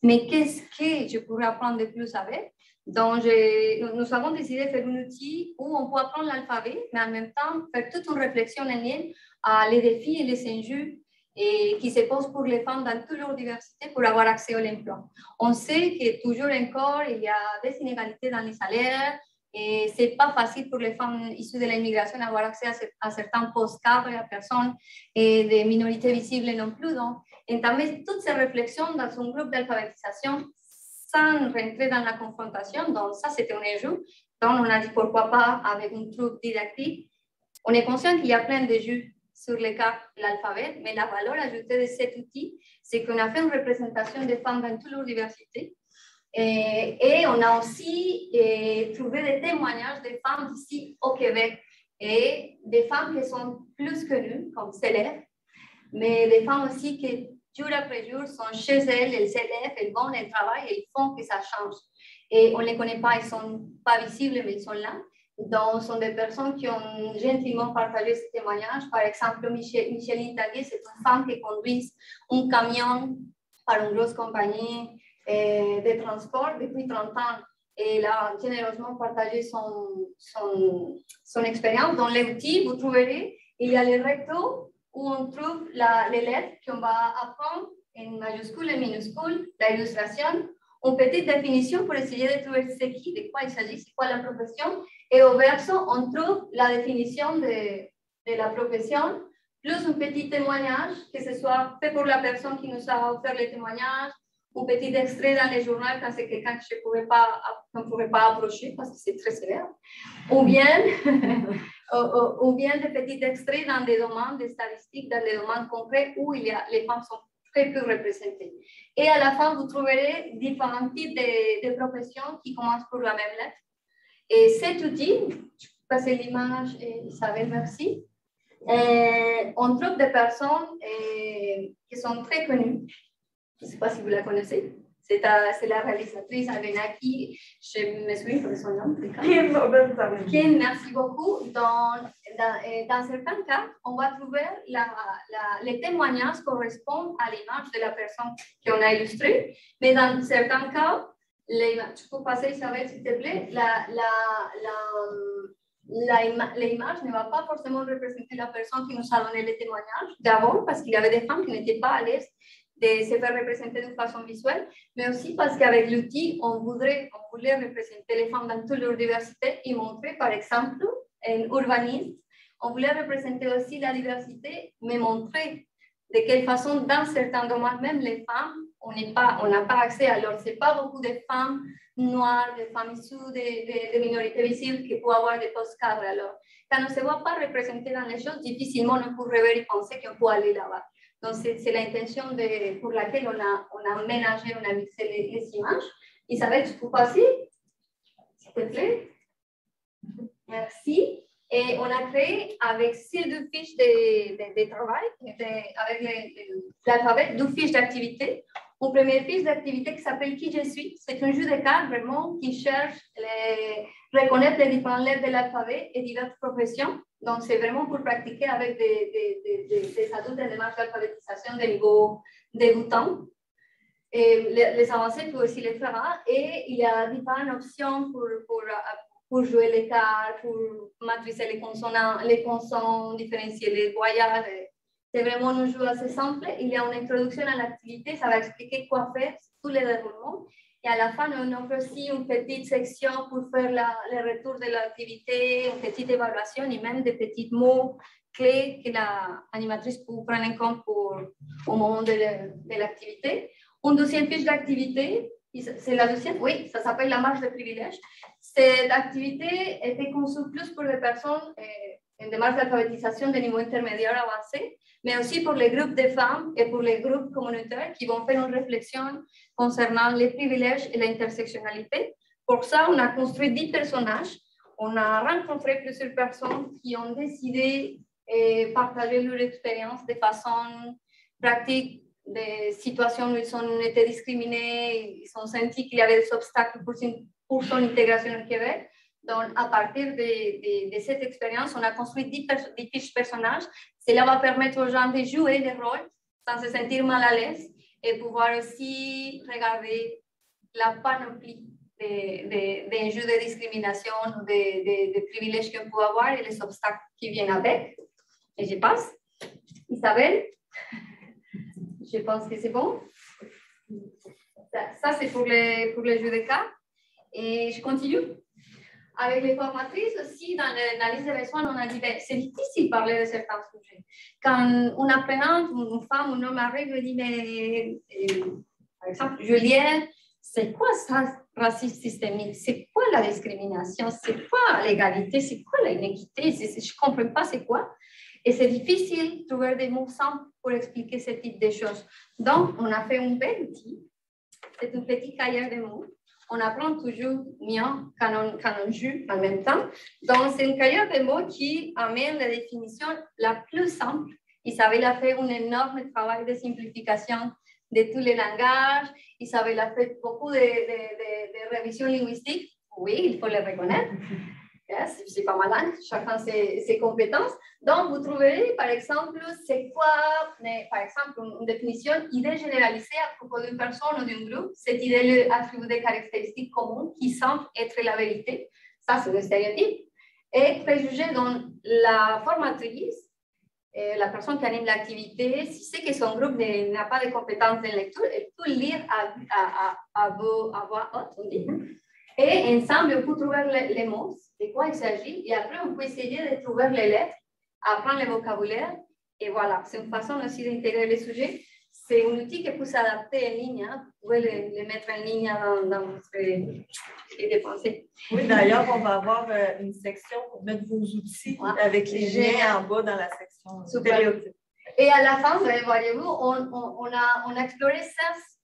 S2: mais qu'est-ce que je pourrais apprendre de plus avec? Donc, nous avons décidé de faire un outil où on peut apprendre l'alphabet, mais en même temps faire toute une réflexion en lien à les défis et les enjeux qui se posent pour les femmes dans toute leur diversité pour avoir accès à l'emploi. On sait que toujours encore, il y a des inégalités dans les salaires et ce n'est pas facile pour les femmes issues de l'immigration d'avoir accès à certains postes cadres et à personnes et des minorités visibles non plus. Donc, entamer toutes ces réflexions dans un groupe d'alphabétisation sans rentrer dans la confrontation. Donc, ça, c'était un enjeu. Donc, on a dit pourquoi pas avec une troupe didactique. On est conscient qu'il y a plein de jeux sur l'alphabet, mais la valeur ajoutée de cet outil, c'est qu'on a fait une représentation des femmes dans toute leur diversité. Et on a aussi trouvé des témoignages des femmes ici au Québec et des femmes qui sont plus connues comme célèbres, mais des femmes aussi qui, jour après jour, sont chez elles s'élèvent, elles vont, elles travaillent et ils font que ça change. Et on ne les connaît pas, ils ne sont pas visibles, mais ils sont là. Donc, ce sont des personnes qui ont gentiment partagé ce témoignage. Par exemple, Micheline Taguet, c'est une femme qui conduit un camion par une grosse compagnie de transport depuis 30 ans. Et elle a généreusement partagé son expérience. Dans l'outil, vous trouverez, il y a le recto où on trouve les lettres qu'on va apprendre en majuscule et minuscule, l'illustration, une petite définition pour essayer de trouver ce qui, de quoi il s'agit, c'est quoi la profession. Et au verso, on trouve la définition de la profession, plus un petit témoignage, que ce soit fait pour la personne qui nous a offert le témoignage, un petit extrait dans le journal quand c'est quelqu'un que je ne pouvais pas approcher parce que c'est très sévère, ou bien des petits extraits dans des domaines de statistiques, dans des domaines concrets où les femmes sont très peu représentées. Et à la fin, vous trouverez différents types de professions qui commencent par la même lettre. Et cet outil, je peux passer l'image, Isabelle, merci. On trouve des personnes qui sont très connues. Je ne sais pas si vous la connaissez. C'est la réalisatrice Abenaki, je me souviens de son nom. Kim, merci beaucoup. Dans certains cas, on va trouver les témoignages correspondent à l'image de la personne qu'on a illustrée, mais dans certains cas, tu peux passer, Isabelle, s'il te plaît, l'image ne va pas forcément représenter la personne qui nous a donné le témoignage, d'abord parce qu'il y avait des femmes qui n'étaient pas à l'aise de se faire représenter de façon visuelle, mais aussi parce qu'avec l'outil, on voulait représenter les femmes dans toute leur diversité et montrer, par exemple, un urbaniste, on voulait représenter aussi la diversité, mais montrer de quelle façon, dans certains domaines, même les femmes, on n'a pas accès. Alors, ce n'est pas beaucoup de femmes noires, de femmes issues de minorités visibles qui peuvent avoir des postes cadres. Alors, quand on ne se voit pas représenté dans les choses, difficilement on peut rêver et penser qu'on peut aller là-bas. Donc, c'est l'intention pour laquelle on a ménagé, on a mixé les images. Isabelle, tu peux passer, s'il te plaît. Merci. Et on a créé avec ces deux fiches de travail, avec l'alphabet, deux fiches d'activité. Une première fiche d'activité qui s'appelle Qui je suis. C'est un jeu de cartes vraiment qui cherche reconnaître les différentes lettres de l'alphabet et diverses professions. Donc, c'est vraiment pour pratiquer avec des adultes en démarche d'alphabétisation de niveau débutant. Et les avancées, tu peux aussi les faire. Et il y a différentes options pour jouer les cartes, pour maîtriser les consonnes, différencier les voyages. C'est vraiment un jeu assez simple. Il y a une introduction à l'activité, ça va expliquer quoi faire, tous les déroulements. Et à la fin, on offre aussi une petite section pour faire le retour de l'activité, une petite évaluation et même des petits mots clés que l'animatrice peut prendre en compte au moment de l'activité. Une deuxième fiche d'activité, c'est la deuxième, oui, ça s'appelle la marche de privilèges. Cette activité était conçue plus pour les personnes en démarche d'alphabétisation de niveau intermédiaire avancé, mais aussi pour les groupes de femmes et pour les groupes communautaires qui vont faire une réflexion concernant les privilèges et l'intersectionnalité. Pour ça, on a construit 10 personnages. On a rencontré plusieurs personnes qui ont décidé de partager leur expérience de façon pratique, des situations où ils ont été discriminés, ils ont senti qu'il y avait des obstacles pour son intégration au Québec. Donc, à partir de cette expérience, on a construit 10 fiches personnages. Cela va permettre aux gens de jouer des rôles sans se sentir mal à l'aise et pouvoir aussi regarder la panoplie des jeux de discrimination, des privilèges qu'on peut avoir et les obstacles qui viennent avec. Et je passe. Isabelle, je pense que c'est bon. Ça c'est pour les jeux de cas. Et je continue. Avec les formatrices aussi, dans l'analyse des besoins, on a dit ben, c'est difficile de parler de certains sujets. Quand une apprenante, une femme, un homme arrive, elle dit mais, par exemple, Juliette, c'est quoi ça, racisme systémique? C'est quoi la discrimination? C'est quoi l'égalité? C'est quoi l'inéquité? Je ne comprends pas c'est quoi. Et c'est difficile de trouver des mots simples pour expliquer ce type de choses. Donc, on a fait un bel outil. C'est un petit cahier de mots. On apprend toujours mieux quand on joue en même temps. Donc, c'est un cahier de mots qui amène la définition la plus simple. Isabelle a fait un énorme travail de simplification de tous les langages. Isabelle a fait beaucoup de révisions linguistiques. Oui, il faut les reconnaître. C'est pas malin, chacun ses compétences. Donc, vous trouverez, par exemple, c'est quoi, par exemple, une définition, idée généralisée à propos d'une personne ou d'un groupe. Cette idée attribue des caractéristiques communes qui semblent être la vérité. Ça, c'est le stéréotype. Et préjugé dans la formatrice, la personne qui anime l'activité, si c'est que son groupe n'a pas de compétences de lecture, elle peut lire à voix haute, on dit. Et ensemble, on peut trouver les mots, de quoi il s'agit, et après, on peut essayer de trouver les lettres, apprendre le vocabulaire, et voilà. C'est une façon aussi d'intégrer les sujets. C'est un outil qui peut s'adapter en ligne. Hein. Vous pouvez le mettre en ligne dans votre idée de pensée.
S3: Oui, d'ailleurs, on va avoir une section pour mettre vos outils avec les liens en bas dans la section stéréotypes.
S2: Et à la fin, voyez-vous, on a exploré 16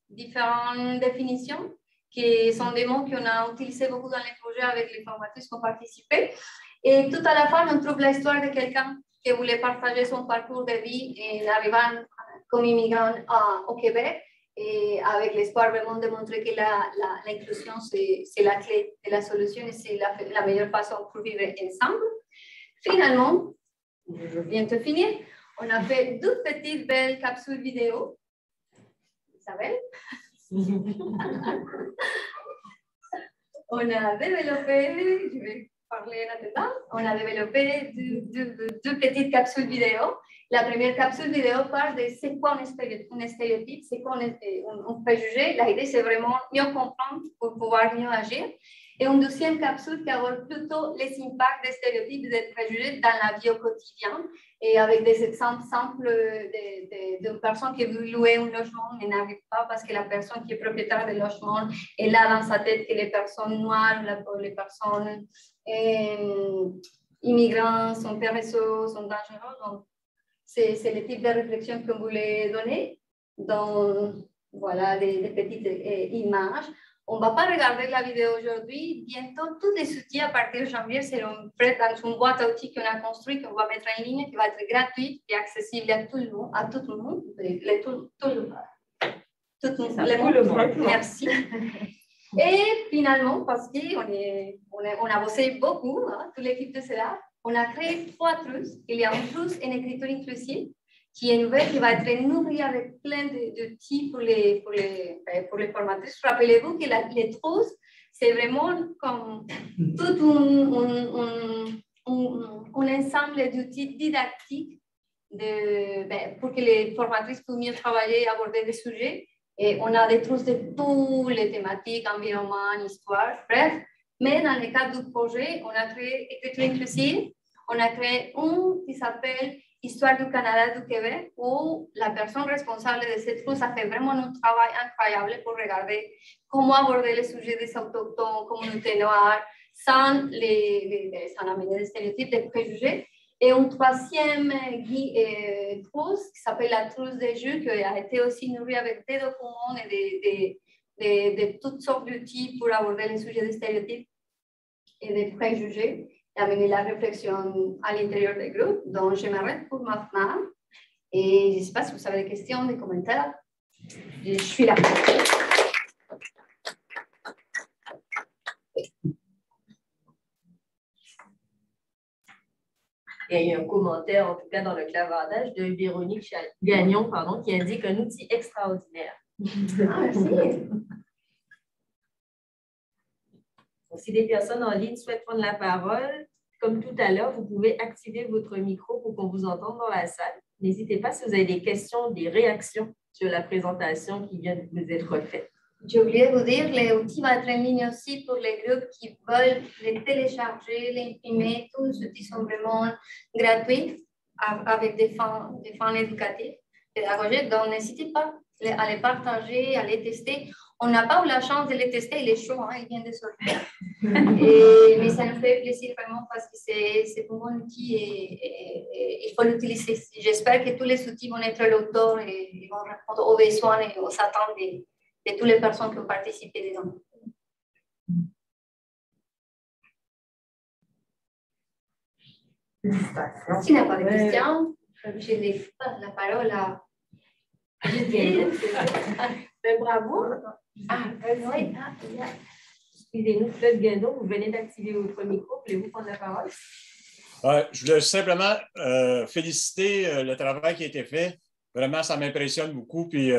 S2: différentes définitions qui sont des mots qu'on a utilisés beaucoup dans les projets avec les formatrices qui ont participé. Et tout à la fin, on trouve l'histoire de quelqu'un qui voulait partager son parcours de vie en arrivant comme immigrant au Québec, et avec l'espoir vraiment de montrer que l'inclusion, c'est la clé de la solution et c'est la meilleure façon pour vivre ensemble. Finalement, je viens de finir, on a fait 2 petites belles capsules vidéo. Isabelle? On a développé, je vais parler là-dedans, on a développé 2 petites capsules vidéo. La première capsule vidéo parle de c'est quoi un stéréotype, c'est quoi un préjugé. L'idée, c'est vraiment mieux comprendre pour pouvoir mieux agir. Et une deuxième capsule qui aborde plutôt les impacts des stéréotypes et des préjugés dans la vie au quotidien, et avec des exemples simples de personnes qui veulent louer un logement mais n'arrivent pas parce que la personne qui est propriétaire du logement est là dans sa tête que les personnes noires, les personnes immigrants sont paresseux, sont dangereux. Donc, c'est le type de réflexion qu'on voulait donner dans voilà, des petites images. On ne va pas regarder la vidéo aujourd'hui. Bientôt, tous les outils à partir de janvier seront prêts dans une boîte à outils qu'on a construite, qu'on va mettre en ligne, qui va être gratuite et accessible à tout le monde, tout le monde. Merci. Et finalement, parce qu'on a bossé beaucoup, hein, toute l'équipe de cela, on a créé 3 trousses. Il y a une trousse en écriture inclusive, qui est nouvelle, qui va être nourrie avec plein d'outils pour les formatrices. Rappelez-vous que les trousses, c'est vraiment comme tout un ensemble d'outils didactiques pour que les formatrices puissent mieux travailler et aborder des sujets. Et on a des trousses de toutes les thématiques, environnement, histoire, bref. Mais dans le cadre du projet, on a créé écriture inclusive. On a créé un qui s'appelle Histoire du Canada et du Québec, où la personne responsable de cette trousse a fait vraiment un travail incroyable pour regarder comment aborder les sujets des autochtones, communautés noires, sans amener des stéréotypes, des préjugés. Et une troisième trousse qui s'appelle la trousse des jeux, qui a été aussi nourrie avec des documents et de toutes sortes d'outils pour aborder les sujets des stéréotypes et des préjugés, et amener la réflexion à l'intérieur des groupes. Donc, je m'arrête pour maintenant. Et je ne sais pas si vous avez des questions, des commentaires. Je suis là.
S11: Il y a un commentaire, en tout cas dans le clavardage, de Véronique Gagnon, qui indique un outil extraordinaire.
S2: Ah, merci.
S11: Si des personnes en ligne souhaitent prendre la parole, comme tout à l'heure, vous pouvez activer votre micro pour qu'on vous entende dans la salle. N'hésitez pas si vous avez des questions, des réactions sur la présentation qui vient de vous être faite.
S2: J'ai oublié de vous dire, les outils vont être en ligne aussi pour les groupes qui veulent les télécharger, les imprimer. Tous les outils sont vraiment gratuits avec des fins éducatives, pédagogiques. Donc, n'hésitez pas à les partager, à les tester. On n'a pas eu la chance de les tester, il est chaud, hein, il vient de sortir. Mais ça nous fait plaisir vraiment parce que c'est un bon outil et il faut l'utiliser. J'espère que tous les outils vont être à l'auteur et ils vont répondre aux besoins et aux attentes de toutes les personnes qui ont participé dedans. S'il n'y a pas de questions, je laisse la parole à Juliette.
S1: Bravo.
S11: Oui. Excusez-nous, Claude Guindon, vous venez d'activer votre micro. Voulez-vous prendre la parole?
S12: Je voulais simplement féliciter le travail qui a été fait. Vraiment, ça m'impressionne beaucoup. Puis,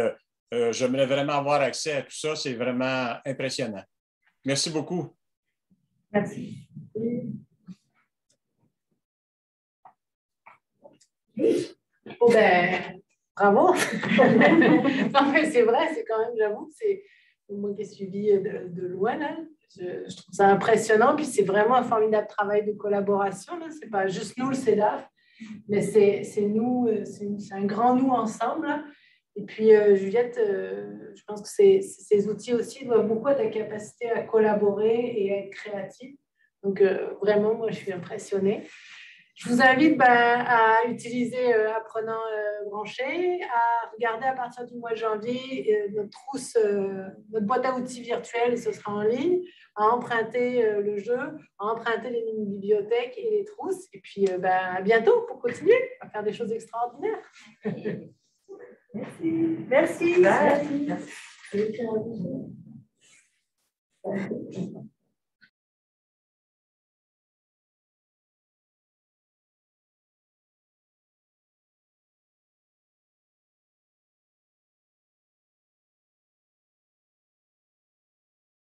S12: j'aimerais vraiment avoir accès à tout ça. C'est vraiment impressionnant. Merci beaucoup.
S1: Merci. Oh ben, bravo. Non, mais c'est vrai, c'est quand même, j'avoue, c'est moi qui ai suivi de loin, là. Je trouve ça impressionnant. Puis c'est vraiment un formidable travail de collaboration. Ce n'est pas juste nous, le CEDAF, mais c'est nous, c'est un grand nous ensemble. Là. Et puis, Juliette, je pense que ces outils aussi doivent beaucoup à ta capacité à collaborer et à être créative. Donc, vraiment, moi, je suis impressionnée. Je vous invite à utiliser Apprenant branché, à regarder à partir du mois de janvier notre trousse, notre boîte à outils virtuelle, et ce sera en ligne, à emprunter le jeu, à emprunter les mini-bibliothèques et les trousses. Et puis, à bientôt pour continuer à faire des choses extraordinaires.
S11: Merci.
S1: Merci. Merci.